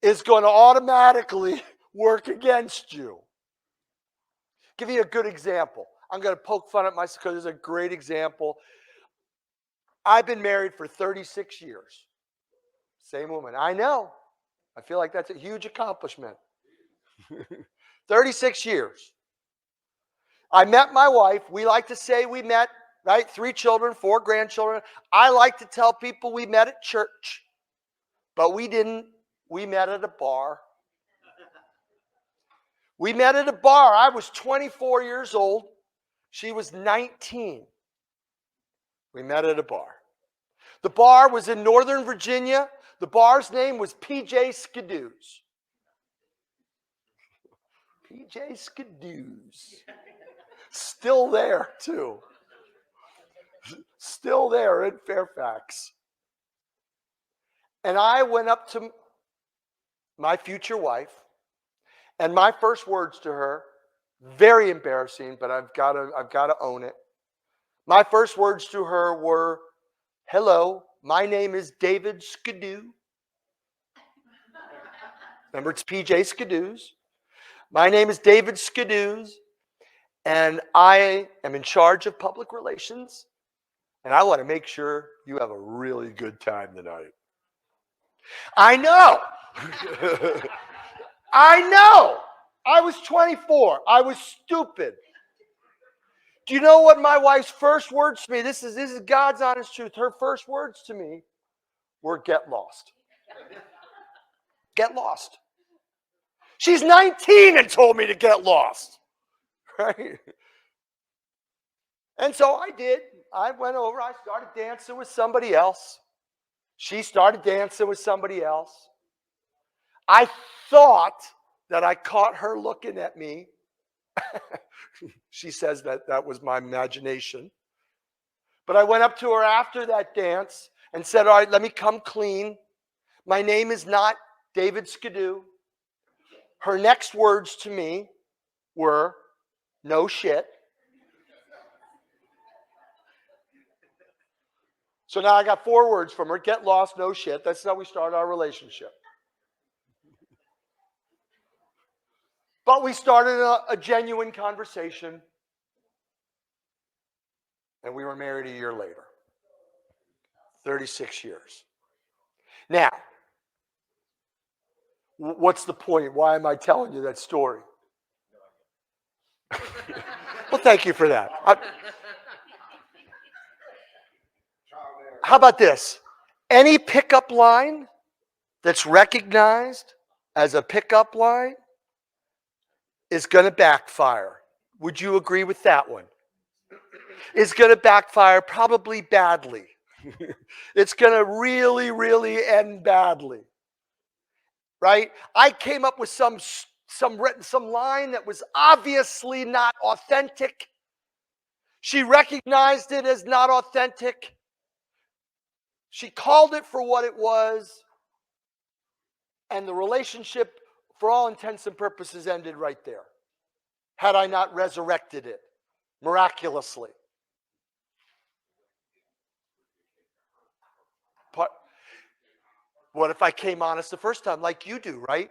is going to automatically work against you. Give you a good example. I'm going to poke fun at myself because it's a great example. I've been married for 36 years. Same woman. I know. I feel like that's a huge accomplishment. 36 years. I met my wife. We like to say we met, right? 3 children, 4 grandchildren. I like to tell people we met at church, but we didn't. We met at a bar. We met at a bar. I was 24 years old. She was 19. We met at a bar. The bar was in Northern Virginia. The bar's name was PJ Skidoo's. PJ Skidoo's. Still there, too. Still there in Fairfax. And I went up to my future wife, and my first words to her, very embarrassing, but I've got to own it. My first words to her were, "Hello, my name is David Skidoo." Remember, it's PJ Skidoo's. My name is David Skidoo's, and I am in charge of public relations, and I want to make sure you have a really good time tonight. I know. I know. I was 24. I was stupid. Do you know what my wife's first words to me? This is God's honest truth. Her first words to me were, "Get lost." Get lost. She's 19 and told me to get lost. Right? And so I did. I went over. I started dancing with somebody else. She started dancing with somebody else. I thought that I caught her looking at me. She says that was my imagination. But I went up to her after that dance and said, "All right, let me come clean. My name is not David Skidoo." Her next words to me were, "No shit." So now I got 4 words from her: get lost, no shit. That's how we start our relationship. But we started a genuine conversation, and we were married a year later. 36 years. Now, what's the point? Why am I telling you that story? Well, thank you for that. How about this? Any pickup line that's recognized as a pickup line is going to backfire. Would you agree with that one? It's going to backfire probably badly. It's going to really, really end badly. Right? I came up with some line that was obviously not authentic. She recognized it as not authentic. She called it for what it was. And the relationship, for all intents and purposes, ended right there. Had I not resurrected it miraculously. But what if I came honest the first time, like you do, right?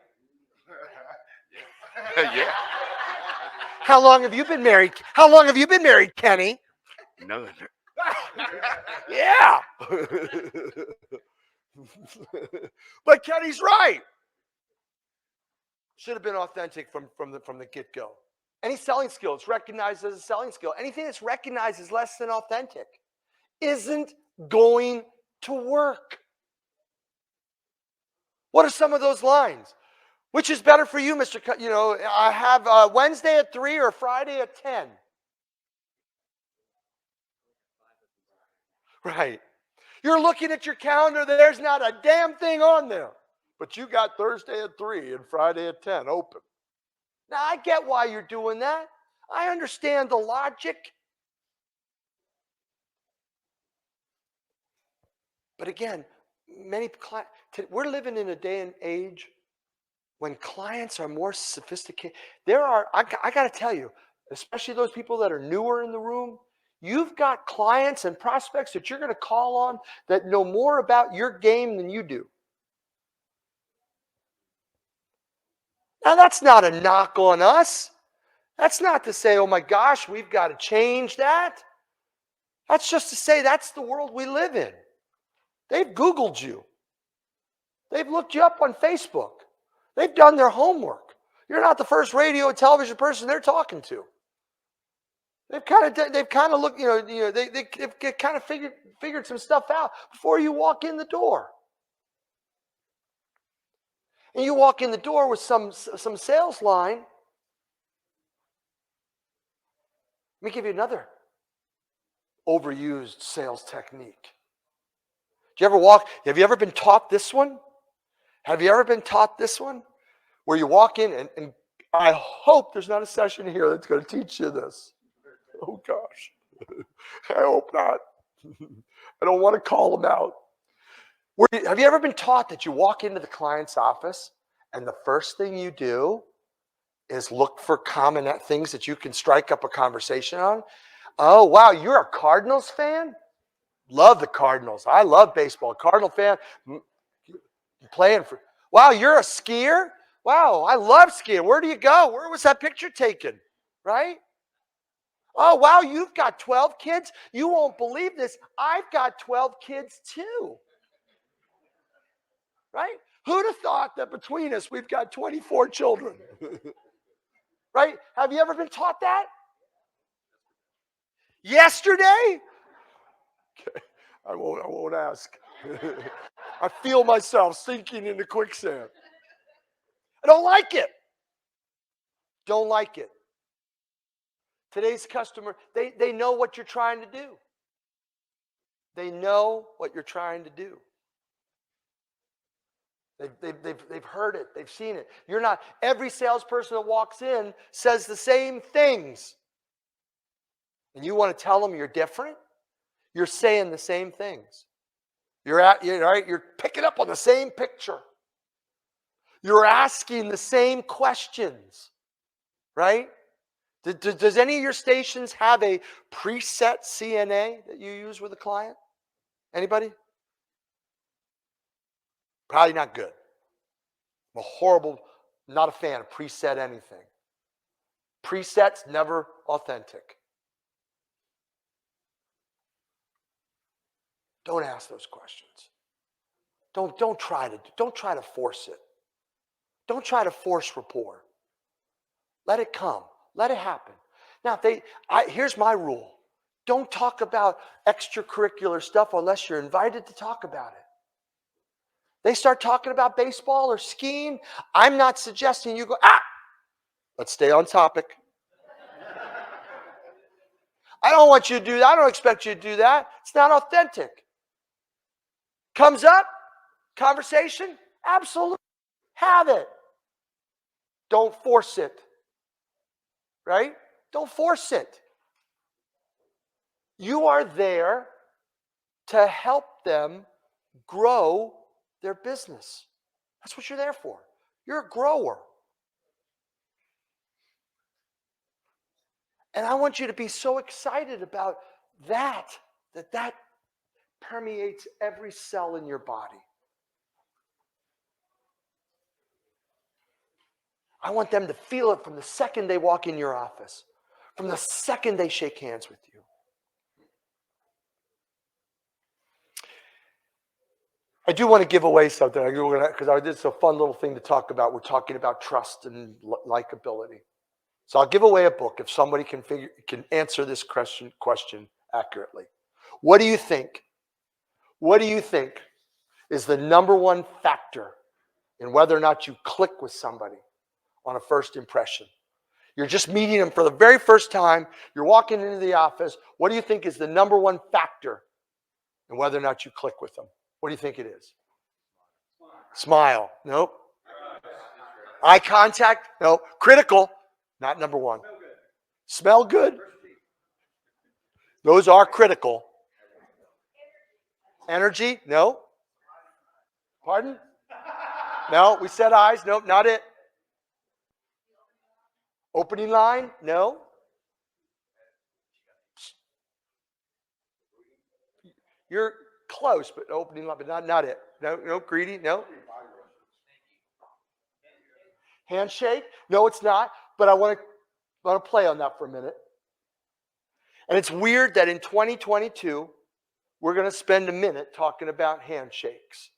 Yeah. How long have you been married? How long have you been married, Kenny? No. Yeah. But Kenny's right. Should have been authentic from the get-go. Any selling skill is recognized as a selling skill. Anything that's recognized as less than authentic isn't going to work. What are some of those lines? Which is better for you, Mr. I have Wednesday at 3 or Friday at 10. Right. You're looking at your calendar, there's not a damn thing on there. But you got Thursday at 3 and Friday at 10 open. Now, I get why you're doing that. I understand the logic. But again, we're living in a day and age when clients are more sophisticated. I got to tell you, especially those people that are newer in the room, you've got clients and prospects that you're going to call on that know more about your game than you do. Now, that's not a knock on us. That's not to say, oh my gosh, we've got to change that. That's just to say that's the world we live in. They've Googled you. They've looked you up on Facebook. They've done their homework. You're not the first radio and television person they're talking to. They've kind of looked, they've kind of figured some stuff out before you walk in the door. And you walk in the door with some sales line. Let me give you another overused sales technique. Have you ever been taught this one? Have you ever been taught this one? Where you walk in and I hope there's not a session here that's going to teach you this. Oh gosh. I hope not. I don't want to call them out. Have you ever been taught that you walk into the client's office and the first thing you do is look for common things that you can strike up a conversation on? Oh, wow, you're a Cardinals fan? Love the Cardinals. I love baseball. Cardinal fan. Playing for. Wow, you're a skier? Wow, I love skiing. Where do you go? Where was that picture taken? Right? Oh, wow, you've got 12 kids? You won't believe this. I've got 12 kids too. Right? Who'd have thought that between us we've got 24 children? Right? Have you ever been taught that? Yesterday? Okay, I won't ask. I feel myself sinking into quicksand. I don't like it. Don't like it. Today's customer, they know what you're trying to do. They know what you're trying to do. They've heard it. They've seen it. Every salesperson that walks in says the same things. And you want to tell them you're different? You're saying the same things. You're picking up on the same picture. You're asking the same questions, right? Does any of your stations have a preset CNA that you use with a client? Anybody? Probably not good. I'm not a fan of preset anything. Presets never authentic. Don't ask those questions. Don't try to force it. Don't try to force rapport. Let it come. Let it happen. Now, here's my rule. Don't talk about extracurricular stuff unless you're invited to talk about it. They start talking about baseball or skiing. I'm not suggesting you go, let's stay on topic. I don't want you to do that. I don't expect you to do that. It's not authentic. Comes up, conversation, absolutely. Have it. Don't force it. Right? Don't force it. You are there to help them grow their business. That's what you're there for. You're a grower. And I want you to be so excited about that permeates every cell in your body. I want them to feel it from the second they walk in your office, from the second they shake hands with you. I do want to give away something because this is a fun little thing to talk about. We're talking about trust and likability. So I'll give away a book if somebody can answer this question accurately. What do you think? What do you think is the number one factor in whether or not you click with somebody on a first impression. You're just meeting them for the very first time. You're walking into the office. What do you think is the number one factor in whether or not you click with them? What do you think it is? Smile. Nope. Eye contact? No. Critical? Not number one. Smell good? Those are critical. Energy? No. Pardon? No. We said eyes? Nope, not it. Opening line? No. You're close, but opening line, but not it. No, greedy? No. Handshake? No, it's not. But I want to play on that for a minute. And it's weird that in 2022, we're going to spend a minute talking about handshakes.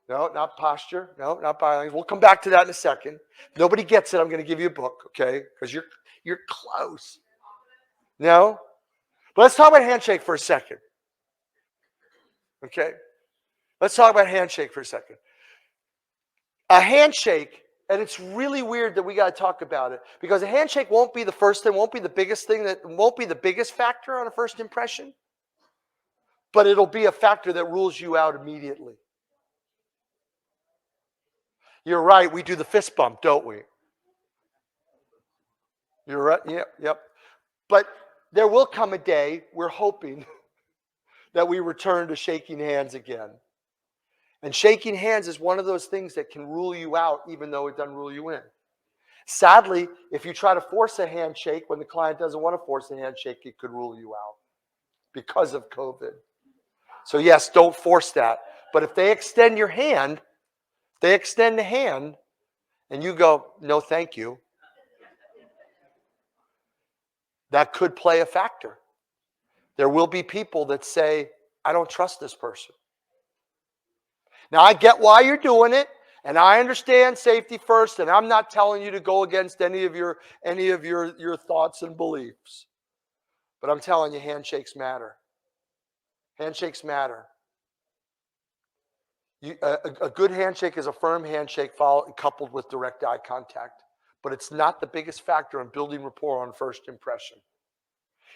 No, not posture. No, not body language. We'll come back to that in a second. Nobody gets it. I'm going to give you a book, okay? Because you're close. No? But let's talk about handshake for a second. Okay? Let's talk about handshake for a second. A handshake, and it's really weird that we got to talk about it, because a handshake won't be the first thing, won't be the biggest thing, that won't be the biggest factor on a first impression, but it'll be a factor that rules you out immediately. You're right, we do the fist bump, don't we? You're right, yep. But there will come a day, we're hoping, that we return to shaking hands again. And shaking hands is one of those things that can rule you out even though it doesn't rule you in. Sadly, if you try to force a handshake when the client doesn't want to force a handshake, it could rule you out because of COVID. So yes, don't force that. But if they extend your hand, they extend the hand, and you go, no, thank you, that could play a factor. There will be people that say, I don't trust this person. Now, I get why you're doing it, and I understand safety first, and I'm not telling you to go against any of your thoughts and beliefs. But I'm telling you, handshakes matter. Handshakes matter. A good handshake is a firm handshake coupled with direct eye contact. But it's not the biggest factor in building rapport on first impression.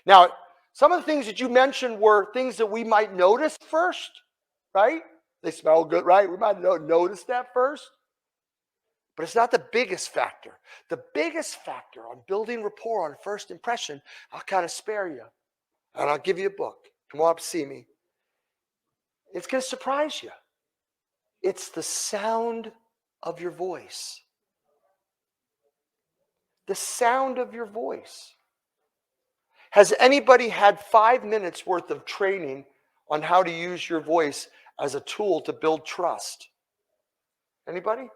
Now, some of the things that you mentioned were things that we might notice first, right? They smell good, right? We might notice that first. But it's not the biggest factor. The biggest factor on building rapport on first impression, I'll kind of spare you. And I'll give you a book. Come on up, see me. It's going to surprise you. It's the sound of your voice. The sound of your voice. Has anybody had 5 minutes worth of training on how to use your voice as a tool to build trust? Anybody?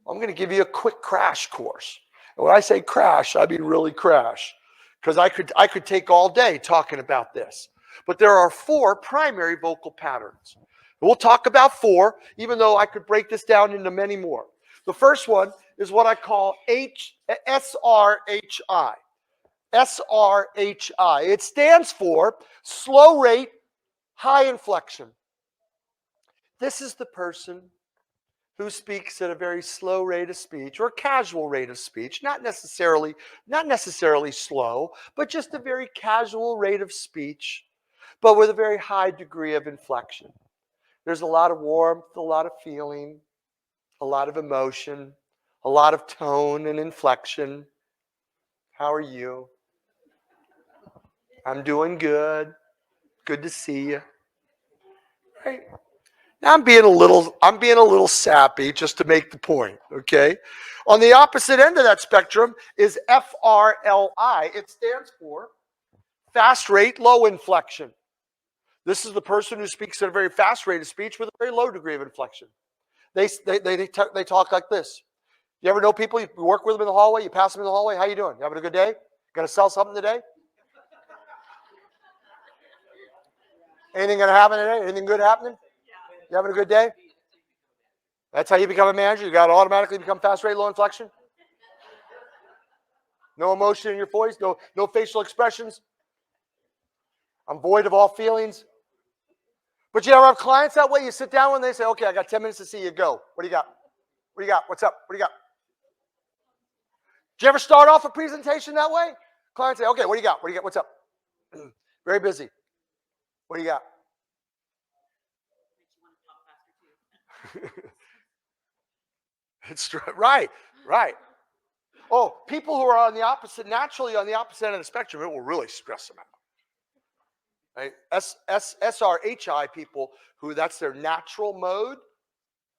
I'm going to give you a quick crash course. And when I say crash, I mean really crash. Because I could take all day talking about this. But there are 4 primary vocal patterns. We'll talk about 4, even though I could break this down into many more. The first one is what I call SRHI. SRHI. It stands for slow rate, high inflection. This is the person who speaks at a very slow rate of speech or casual rate of speech, not necessarily slow, but just a very casual rate of speech, but with a very high degree of inflection. There's a lot of warmth, a lot of feeling, a lot of emotion, a lot of tone and inflection. How are you? I'm doing good. Good to see you. Right? Now I'm being a little sappy just to make the point, okay? On the opposite end of that spectrum is FRLI. It stands for fast rate, low inflection. This is the person who speaks at a very fast rate of speech with a very low degree of inflection. They talk like this. You ever know people, you work with them in the hallway, you pass them in the hallway, how you doing? You having a good day? Gonna sell something today? Anything gonna happen today? Anything good happening? You having a good day? That's how you become a manager? You gotta automatically become fast rate, low inflection? No emotion in your voice, no facial expressions. I'm void of all feelings. But you ever have clients that way? You sit down and they say, okay, I got 10 minutes to see you, go. What do you got? What do you got? What's up? What do you got? Did you ever start off a presentation that way? Clients say, okay, what do you got? What do you got? What's up? Very busy. What do you got? It's right, right. Oh, people who are on the opposite, naturally on the opposite end of the spectrum, it will really stress them out. Right? SRHI people who that's their natural mode.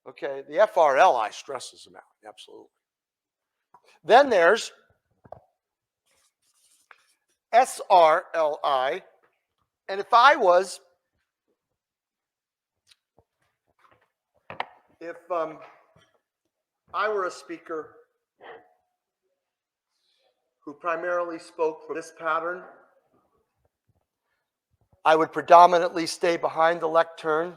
Okay, the FRLI stresses them out. Absolutely. Then there's SRLI, and if I were a speaker who primarily spoke for this pattern, I would predominantly stay behind the lectern.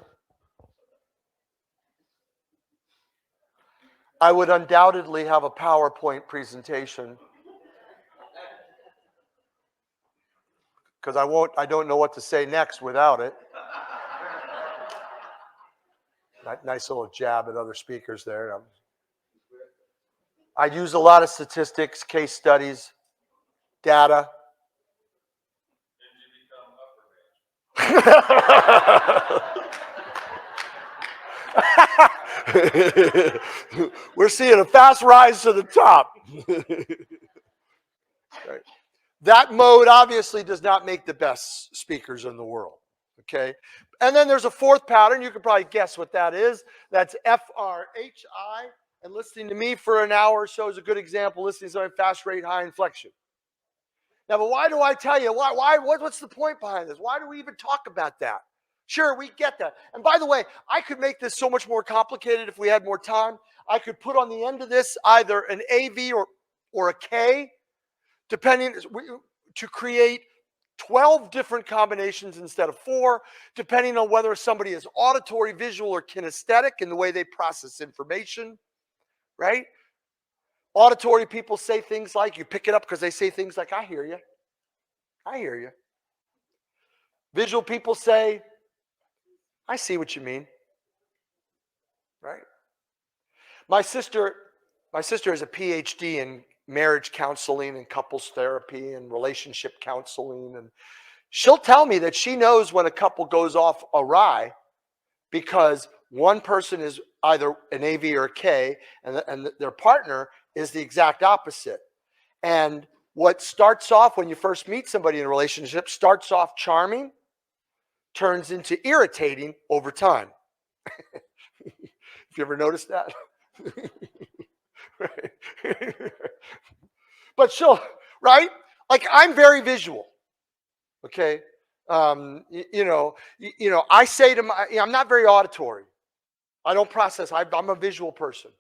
I would undoubtedly have a PowerPoint presentation because I don't know what to say next without it. Nice little jab at other speakers there. I'd use a lot of statistics, case studies, data. We're seeing a fast rise to the top. Right. That mode obviously does not make the best speakers in the world. Okay. And then there's a fourth pattern. You could probably guess what that is. That's FRHI. And listening to me for an hour or so is a good example. Listening to something fast rate, high inflection. Now, but why do I tell you? What's the point behind this? Why do we even talk about that? Sure, we get that. And by the way, I could make this so much more complicated if we had more time. I could put on the end of this either an AV or a K, depending, to create 12 different combinations instead of 4, depending on whether somebody is auditory, visual, or kinesthetic in the way they process information, right? Auditory people say things like, you pick it up because they say things like, I hear you. I hear you. Visual people say, I see what you mean. Right? My sister has a PhD in marriage counseling and couples therapy and relationship counseling. And she'll tell me that she knows when a couple goes off awry because one person is either an AV or a K and their partner is the exact opposite. And what starts off when you first meet somebody in a relationship starts off charming, turns into irritating over time. Have you ever noticed that? Right. But she'll, right? Like I'm very visual. Okay. I say to I'm not very auditory. I don't process. I'm a visual person.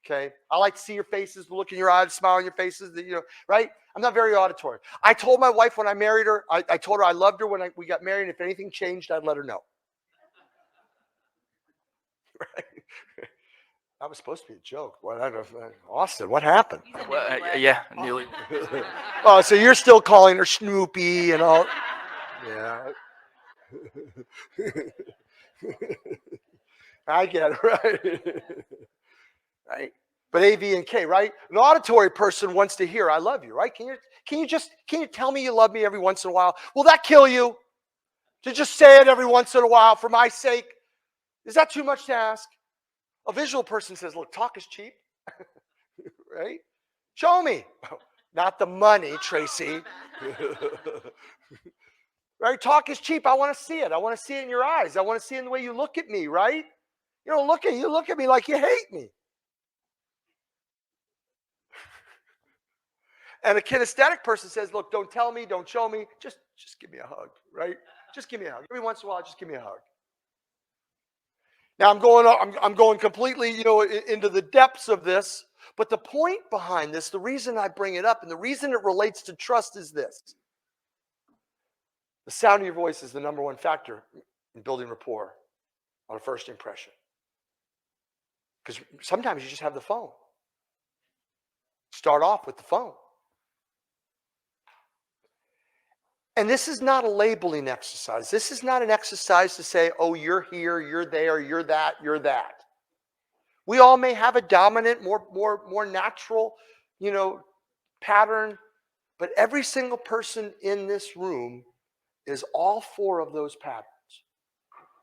Okay. I like to see your faces, look in your eyes, smile on your faces, right? I'm not very auditory. I told my wife when I married her, I told her I loved her when we got married. If anything changed, I'd let her know. Right? That was supposed to be a joke. Austin, what happened? Well, Yeah, nearly. Oh, so you're still calling her Snoopy and all. Yeah. I get it, right? Right? But AV and K, right? An auditory person wants to hear, I love you, right? Can you tell me you love me every once in a while? Will that kill you? To just say it every once in a while for my sake? Is that too much to ask? A visual person says, look, talk is cheap. Right? Show me. Not the money, Tracy. Right? Talk is cheap. I want to see it. I want to see it in your eyes. I want to see it in the way you look at me, right? You look at me like you hate me. And a kinesthetic person says, look, don't tell me, don't show me, just give me a hug, right? Just give me a hug. Every once in a while, just give me a hug. Now I'm going completely, into the depths of this, but the point behind this, the reason I bring it up and the reason it relates to trust is this. The sound of your voice is the number one factor in building rapport on a first impression. Because sometimes you just have the phone. Start off with the phone. And this is not a labeling exercise. This is not an exercise to say, oh, you're here, you're there, you're that, you're that. We all may have a dominant, more natural, pattern, but every single person in this room is all four of those patterns.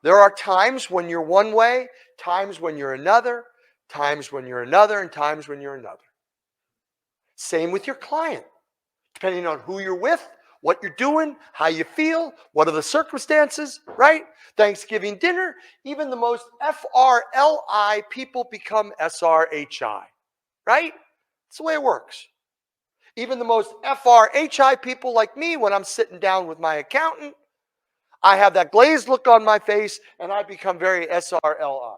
There are times when you're one way, times when you're another, times when you're another, and times when you're another. Same with your client. Depending on who you're with, what you're doing, how you feel, what are the circumstances, right? Thanksgiving dinner, even the most FRLI people become SRHI, right? That's the way it works. Even the most FRHI people like me, when I'm sitting down with my accountant, I have that glazed look on my face and I become very SRLI.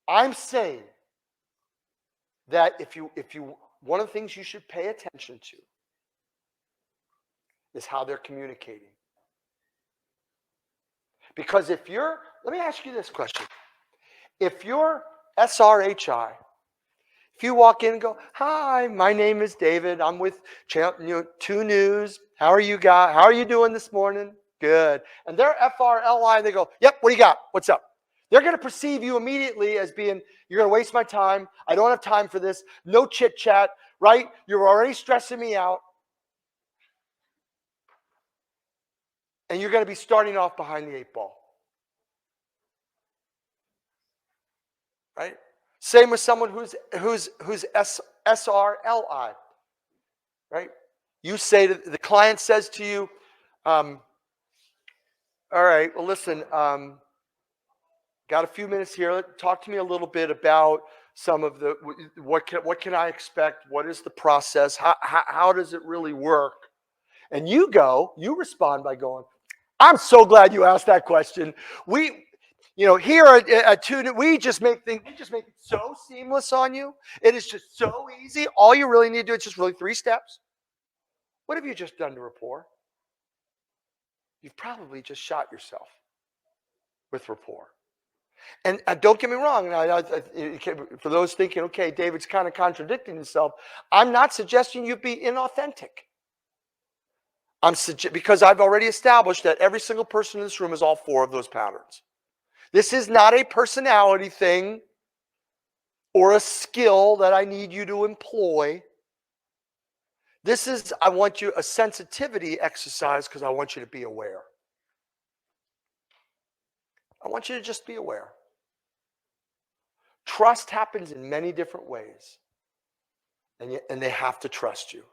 I'm saying that if you one of the things you should pay attention to is how they're communicating. Because let me ask you this question. If you're SRHI, if you walk in and go, hi, my name is David. I'm with 2 News. How are you guys? How are you doing this morning? Good. And they're FRLI and they go, yep, what do you got? What's up? They're going to perceive you immediately as being, you're going to waste my time. I don't have time for this. No chit chat, right? You're already stressing me out. And you're going to be starting off behind the 8 ball. Right? Same with someone who's SRLI. Right? You say the client says to you, all right, well, listen, got a few minutes here. Talk to me a little bit about some of the, what can I expect? What is the process? How does it really work? And you respond by going, I'm so glad you asked that question. Here at Tune, we just make it so seamless on you. It is just so easy. All you really need to do is just really 3 steps. What have you just done to rapport? You've probably just shot yourself with rapport. And don't get me wrong. For those thinking, okay, David's kind of contradicting himself. I'm not suggesting you be inauthentic. Because I've already established that every single person in this room is all 4 of those patterns. This is not a personality thing or a skill that I need you to employ. This is, I want you a sensitivity exercise because I want you to be aware. I want you to just be aware. Trust happens in many different ways. And they have to trust you.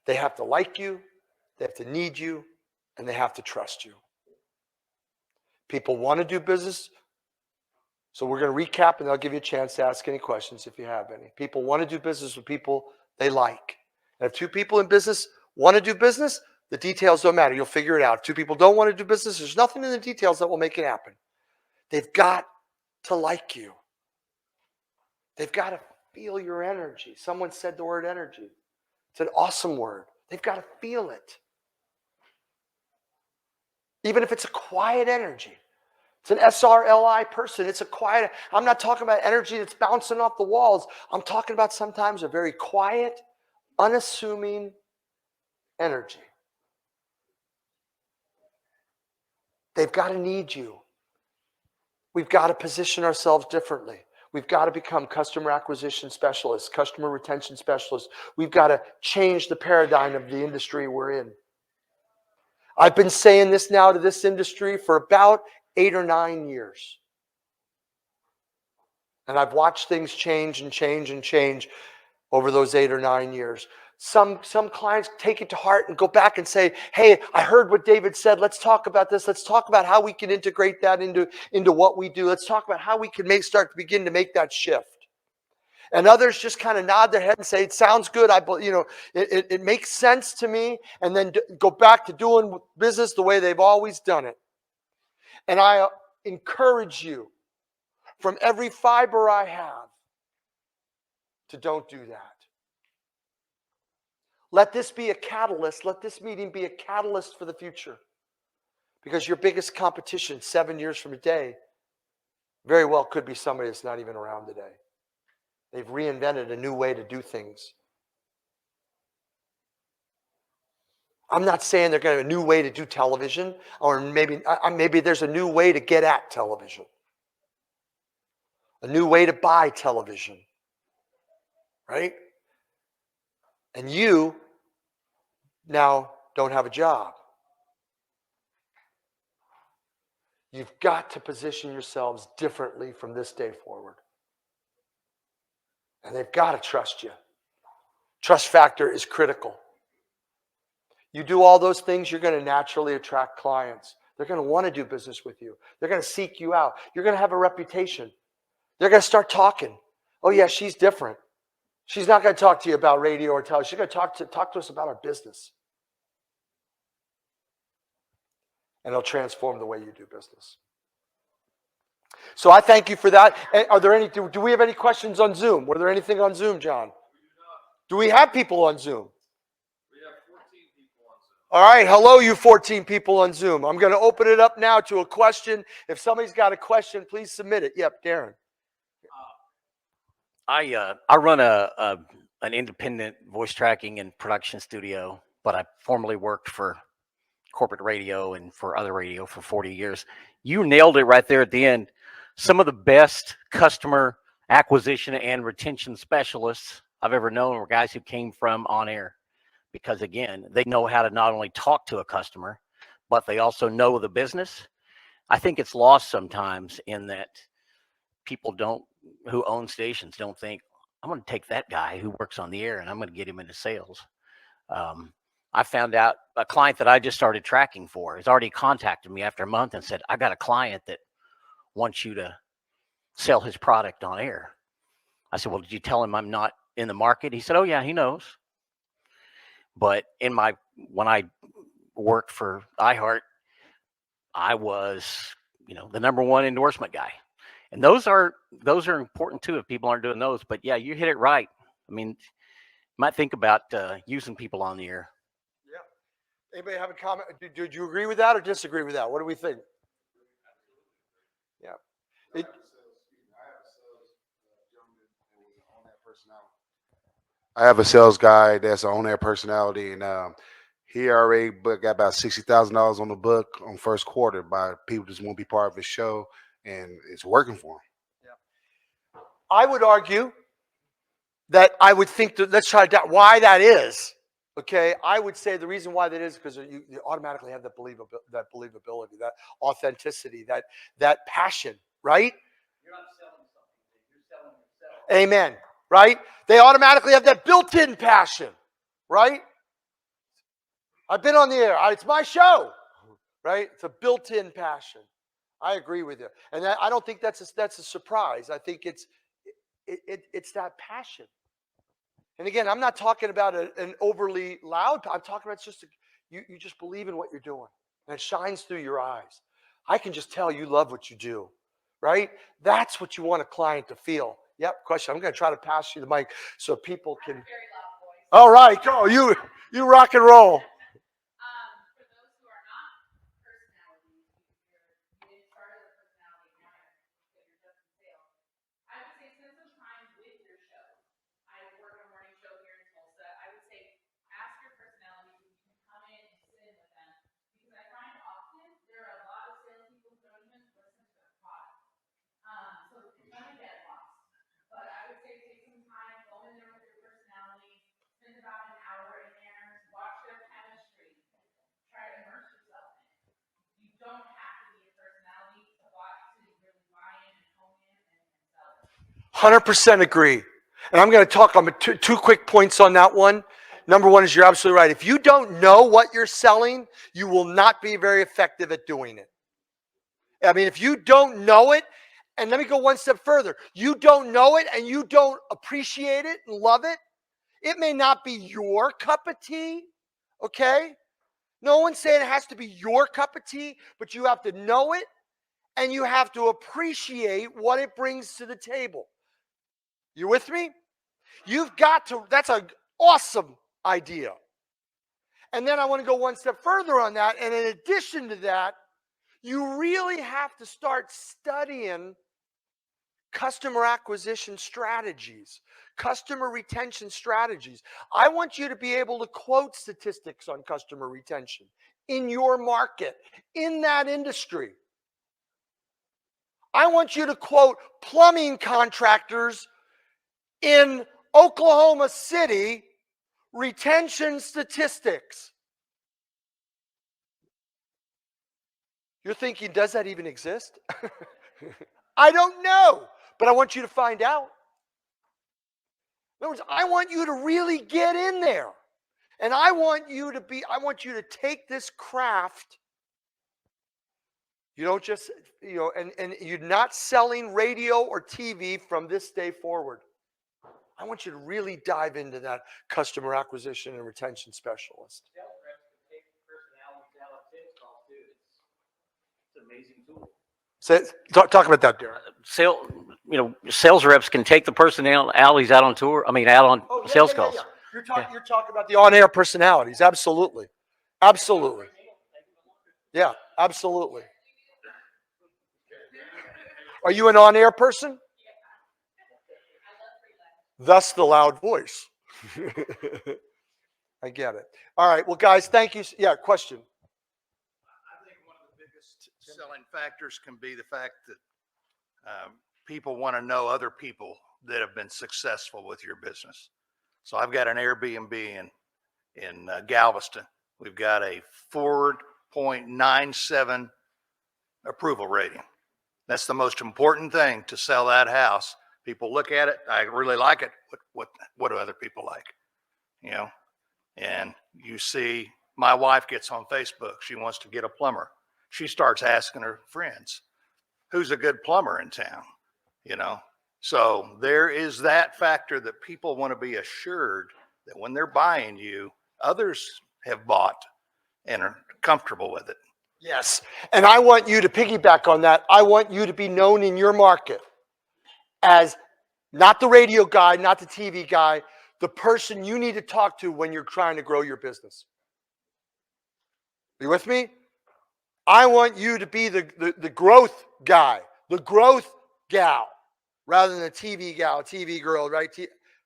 They have to like you, they have to need you, and they have to trust you. People want to do business. So we're going to recap and I'll give you a chance to ask any questions if you have any. People want to do business with people they like. And if 2 people in business want to do business, the details don't matter. You'll figure it out. If 2 people don't want to do business, there's nothing in the details that will make it happen. They've got to like you. They've got to feel your energy. Someone said the word energy. It's an awesome word. They've got to feel it. Even if it's a quiet energy. It's an SRLI person. It's a quiet, I'm not talking about energy that's bouncing off the walls. I'm talking about sometimes a very quiet, unassuming energy. They've got to need you. We've got to position ourselves differently. We've got to become customer acquisition specialists, customer retention specialists. We've got to change the paradigm of the industry we're in. I've been saying this now to this industry for about 8 or 9 years. And I've watched things change and change and change over those 8 or 9 years. Some clients take it to heart and go back and say, hey, I heard what David said. Let's talk about this. Let's talk about how we can integrate that into what we do. Let's talk about how we can begin to make that shift. And others just kind of nod their head and say, it sounds good. It makes sense to me. And then go back to doing business the way they've always done it. And I encourage you from every fiber I have to don't do that. Let this be a catalyst. Let this meeting be a catalyst for the future. Because your biggest competition 7 years from today very well could be somebody that's not even around today. They've reinvented a new way to do things. I'm not saying they're going to a new way to do television, or maybe there's a new way to get at television, a new way to buy television, right? And you now don't have a job. You've got to position yourselves differently from this day forward. And they've got to trust you. Trust factor is critical. You do all those things, you're going to naturally attract clients. They're going to want to do business with you. They're going to seek you out. You're going to have a reputation. They're going to start talking. Oh yeah, she's different. She's not going to talk to you about radio or television. She's going to talk to us about our business. And it'll transform the way you do business. So I thank you for that. Are there any? Do we have any questions on Zoom? Were there anything on Zoom, John? Do we have people on Zoom? We have 14 people on Zoom. All right, hello, you 14 people on Zoom. I'm going to open it up now to a question. If somebody's got a question, please submit it. Yep, Darren. I run an independent voice tracking and production studio, but I formerly worked for corporate radio and for other radio for 40 years. You nailed it right there at the end. Some of the best customer acquisition and retention specialists I've ever known were guys who came from on air, because again, they know how to not only talk to a customer, but they also know the business. I think it's lost sometimes in that people who own stations don't think, I'm going to take that guy who works on the air and I'm going to get him into sales. I found out a client that I just started tracking for has already contacted me after a month and said, I got a client that wants you to sell his product on air. I said, well, did you tell him I'm not in the market? He said, oh yeah, he knows. But when I worked for iHeart, I was, the #1 endorsement guy. And those are important too if people aren't doing those. But yeah, you hit it right. I mean, you might think about using people on the air. Yeah. Anybody have a comment? Do you agree with that or disagree with that? What do we think? Yeah. I have a sales guy that's an on-air personality, and he already got about $60,000 on the book on first quarter by people just want to be part of his show, and it's working for him. Yeah. I would argue that I would think that, let's try to why that is. Okay, I would say the reason why that is because you automatically have that believability, that authenticity, that passion, right? You're not selling something, you're selling yourself. Amen. Right? They automatically have that built-in passion, right? I've been on the air. It's my show, right? It's a built-in passion. I agree with you, and I don't think that's a surprise. I think it's that passion. And again, I'm not talking about an overly loud. I'm talking about you just believe in what you're doing, and it shines through your eyes. I can just tell you love what you do, right? That's what you want a client to feel. Yep, question. I'm going to try to pass you the mic so people can. Very loud voice. All right, go. You rock and roll. For those who are not personalities, you didn't start as a personality now, but you're just in sales. I would say spend some time with your show. I work a morning show here in Tulsa. I would say ask your personalities if you can come in and sit in with them, because I find often there are a lot of salespeople who don't even listen to their product. So it's going to get lost. But I would say take some time, go in there with your personality, spend about an hour in there, watch their chemistry, try to immerse yourself in it. You don't have to be a personality to watch to really buy in and hone in and sell it. 100% agree. And I'm going to talk on two quick points on that one. Number one is you're absolutely right. If you don't know what you're selling, you will not be very effective at doing it. I mean, if you don't know it, and let me go one step further. You don't know it and you don't appreciate it and love it. It may not be your cup of tea, okay? No one's saying it has to be your cup of tea, but you have to know it and you have to appreciate what it brings to the table. You with me? You've got to, that's an awesome idea. And then I want to go one step further on that. And in addition to that, you really have to start studying customer acquisition strategies, Customer retention strategies. I want you to be able to quote statistics on customer retention in your market, in that industry. I want you to quote plumbing contractors in Oklahoma City retention statistics. You're thinking, does that even exist? I don't know, but I want you to find out. In other words, I want you to really get in there. And I want you to take this craft. You don't just, and you're not selling radio or TV from this day forward. I want you to really dive into that customer acquisition and retention specialist. Amazing tool. So talk about that, Darren. Sales reps can take the personalities out on tour. Out on sales calls. You're talking about the on-air personalities. Absolutely. Absolutely. Yeah, absolutely. Are you an on-air person? Thus the loud voice. I get it. All right. Well, guys, thank you. Yeah, question. I think one of the biggest selling factors can be the fact that people want to know other people that have been successful with your business. So I've got an Airbnb in Galveston. We've got a 4.97 approval rating. That's the most important thing to sell that house. People look at it. I really like it. What do other people like? And you see, my wife gets on Facebook. She wants to get a plumber. She starts asking her friends, who's a good plumber in town? So there is that factor that people want to be assured that when they're buying you, others have bought and are comfortable with it. Yes. And I want you to piggyback on that. I want you to be known in your market as not the radio guy, not the TV guy, the person you need to talk to when you're trying to grow your business. You with me? I want you to be the growth guy, the growth gal, rather than the TV gal, TV girl, right?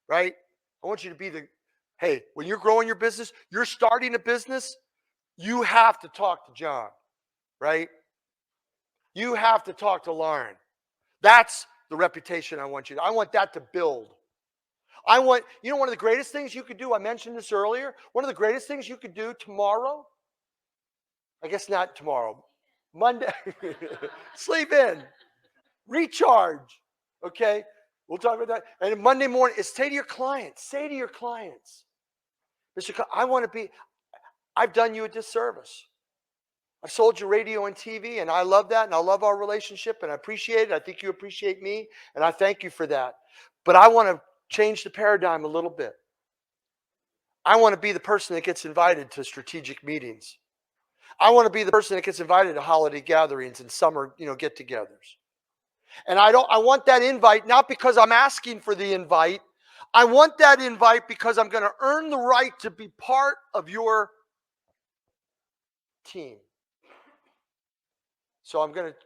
Right? I want you to be hey, when you're growing your business, you're starting a business, you have to talk to John, right? You have to talk to Lauren. That's the reputation I want that to build. one of the greatest things you could do, I mentioned this earlier, one of the greatest things you could do tomorrow, I guess not tomorrow, Monday, sleep in, recharge, okay? We'll talk about that. And Monday morning is say to your clients, Mr. I've done you a disservice. I've sold you radio and TV, and I love that, and I love our relationship, and I appreciate it. I think you appreciate me, and I thank you for that. But I want to change the paradigm a little bit. I want to be the person that gets invited to strategic meetings. I want to be the person that gets invited to holiday gatherings and summer, get-togethers. And I want that invite not because I'm asking for the invite. I want that invite because I'm going to earn the right to be part of your team. So I'm going to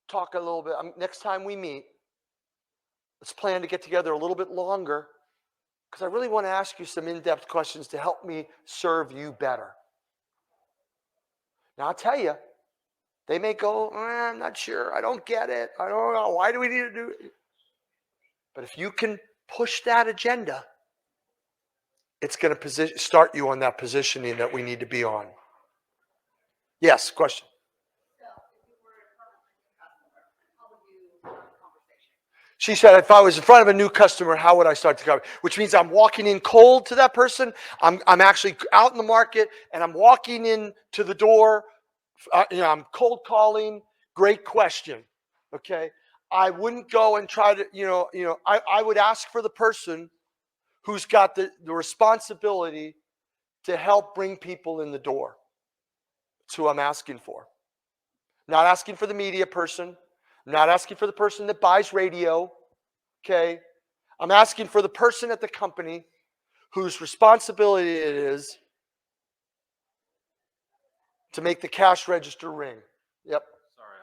talk a little bit. Next time we meet, let's plan to get together a little bit longer because I really want to ask you some in-depth questions to help me serve you better. Now, I'll tell you, they may go, I'm not sure. I don't get it. I don't know. Why do we need to do it? But if you can push that agenda, it's going to start you on that positioning that we need to be on. Yes, question. She said, if I was in front of a new customer, how would I start to cover? Which means I'm walking in cold to that person. I'm actually out in the market and I'm walking in to the door. I'm cold calling. Great question. Okay. I wouldn't go and try to, I would ask for the person who's got the responsibility to help bring people in the door. That's who I'm asking for. Not asking for the media person. I'm not asking for the person that buys radio, okay? I'm asking for the person at the company whose responsibility it is to make the cash register ring. Yep. Sorry,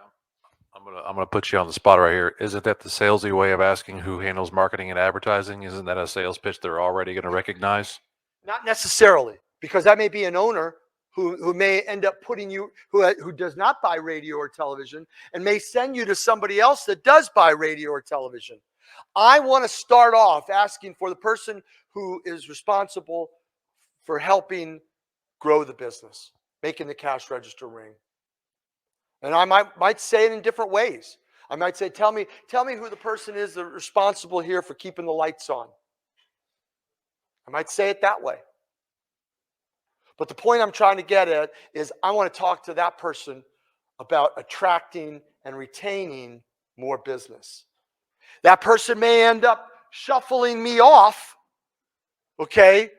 I'm gonna put you on the spot right here. Isn't that the salesy way of asking who handles marketing and advertising? Isn't that a sales pitch they're already going to recognize? Not necessarily, because that may be an owner who may end up putting you, who does not buy radio or television, and may send you to somebody else that does buy radio or television. I want to start off asking for the person who is responsible for helping grow the business, making the cash register ring. And I might say it in different ways. I might say, tell me who the person is that's responsible here for keeping the lights on. I might say it that way. But the point I'm trying to get at is I want to talk to that person about attracting and retaining more business. That person may end up shuffling me off, okay?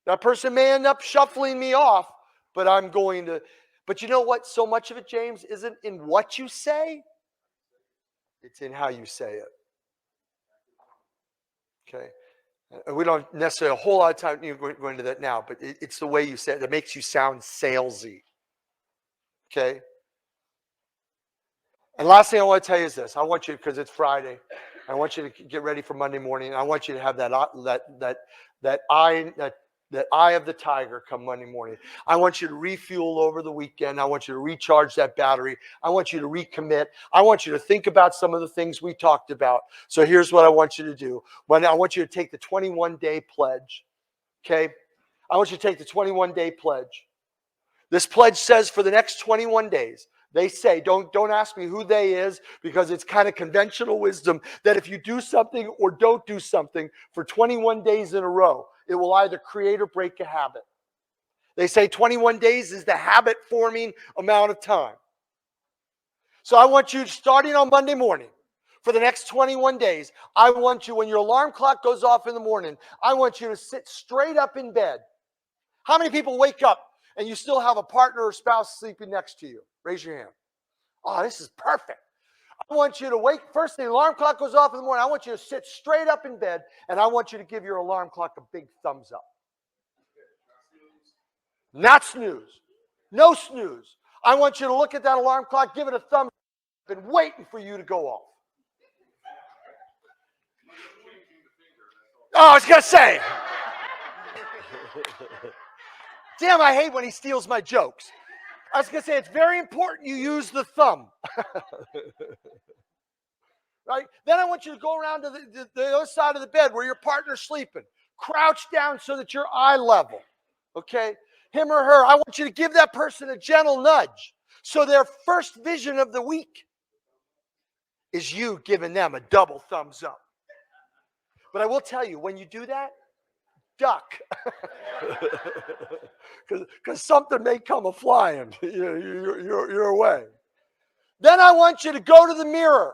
That person may end up shuffling me off, but I'm going to, but you know what? So much of it, James, isn't in what you say. It's in how you say it. Okay? We don't necessarily a whole lot of time go into that now, but it's the way you say it that makes you sound salesy. Okay? And last thing I want to tell you is this. I want you, because it's Friday, I want you to get ready for Monday morning. And I want you to have that eye of the tiger come Monday morning. I want you to refuel over the weekend. I want you to recharge that battery. I want you to recommit. I want you to think about some of the things we talked about. So here's what I want you to do. I want you to take the 21-day pledge. Okay? I want you to take the 21-day pledge. This pledge says for the next 21 days, they say, don't ask me who they is, because it's kind of conventional wisdom that if you do something or don't do something for 21 days in a row, it will either create or break a habit. They say 21 days is the habit forming amount of time. So I want you, starting on Monday morning, for the next 21 days, I want you, when your alarm clock goes off in the morning, I want you to sit straight up in bed. How many people wake up and you still have a partner or spouse sleeping next to you? Raise your hand. Oh, this is perfect. I want you to wake, first thing, the alarm clock goes off in the morning, I want you to sit straight up in bed, and I want you to give your alarm clock a big thumbs up. Not snooze. No snooze. I want you to look at that alarm clock, give it a thumbs up. I've been waiting for you to go off. Oh, I was going to say. Damn, I hate when he steals my jokes. I was going to say, it's very important you use the thumb. Right? Then I want you to go around to the other side of the bed where your partner's sleeping. Crouch down so that you're eye level. Okay? Him or her, I want you to give that person a gentle nudge. So their first vision of the week is you giving them a double thumbs up. But I will tell you, when you do that, duck. Because something may come a-flying your way. Then I want you to go to the mirror.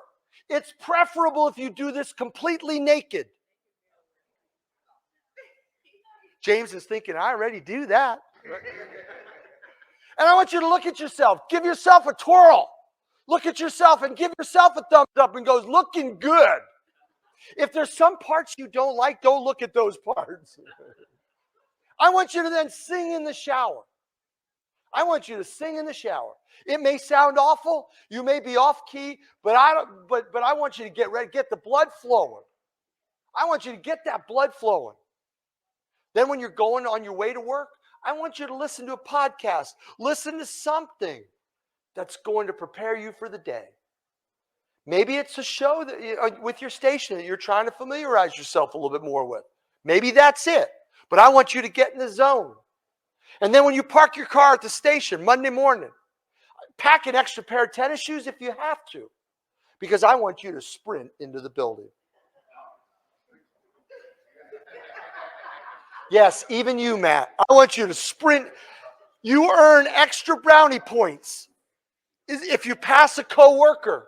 It's preferable if you do this completely naked. James is thinking, I already do that. And I want you to look at yourself. Give yourself a twirl. Look at yourself and give yourself a thumbs up and goes, looking good. If there's some parts you don't like, don't look at those parts. I want you to then sing in the shower. I want you to sing in the shower. It may sound awful. You may be off key, but I want you to get ready, get the blood flowing. I want you to get that blood flowing. Then when you're going on your way to work, I want you to listen to a podcast. Listen to something that's going to prepare you for the day. Maybe it's a show that with your station that you're trying to familiarize yourself a little bit more with. Maybe that's it. But I want you to get in the zone. And then when you park your car at the station Monday morning, pack an extra pair of tennis shoes if you have to, because I want you to sprint into the building. Yes, even you, Matt. I want you to sprint. You earn extra brownie points if you pass a coworker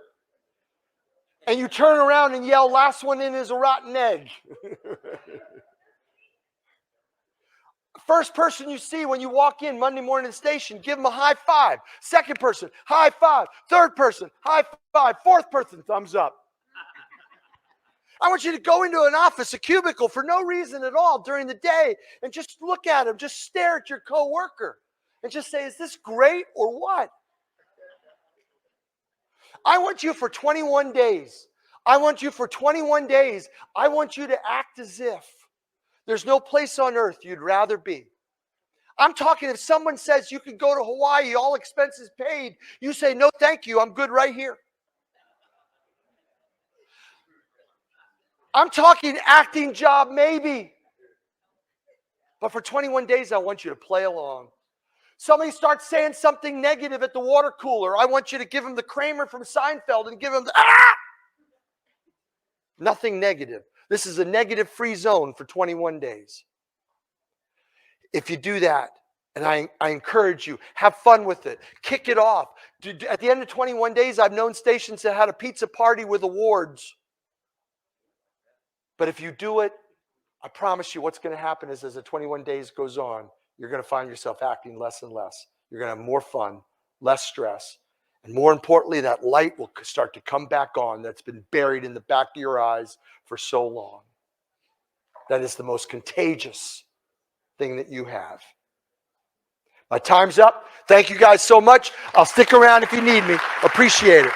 and you turn around and yell, last one in is a rotten egg. First person you see when you walk in Monday morning to the station, give them a high five. Second person, high five. Third person, high five. Fourth person, thumbs up. I want you to go into an office, a cubicle, for no reason at all during the day and just look at him, just stare at your coworker and just say, is this great or what? I want you for 21 days. I want you for 21 days. I want you to act as if there's no place on earth you'd rather be. I'm talking if someone says you could go to Hawaii, all expenses paid, you say, no, thank you. I'm good right here. I'm talking acting job, maybe. But for 21 days, I want you to play along. Somebody starts saying something negative at the water cooler. I want you to give them the Kramer from Seinfeld and give them the, ah! Nothing negative. This is a negative-free zone for 21 days. If you do that, and I encourage you, have fun with it. Kick it off. At the end of 21 days, I've known stations that had a pizza party with awards. But if you do it, I promise you what's going to happen is as the 21 days goes on, you're going to find yourself acting less and less. You're going to have more fun, less stress. And more importantly, that light will start to come back on that's been buried in the back of your eyes for so long. That is the most contagious thing that you have. My time's up. Thank you guys so much. I'll stick around if you need me. Appreciate it.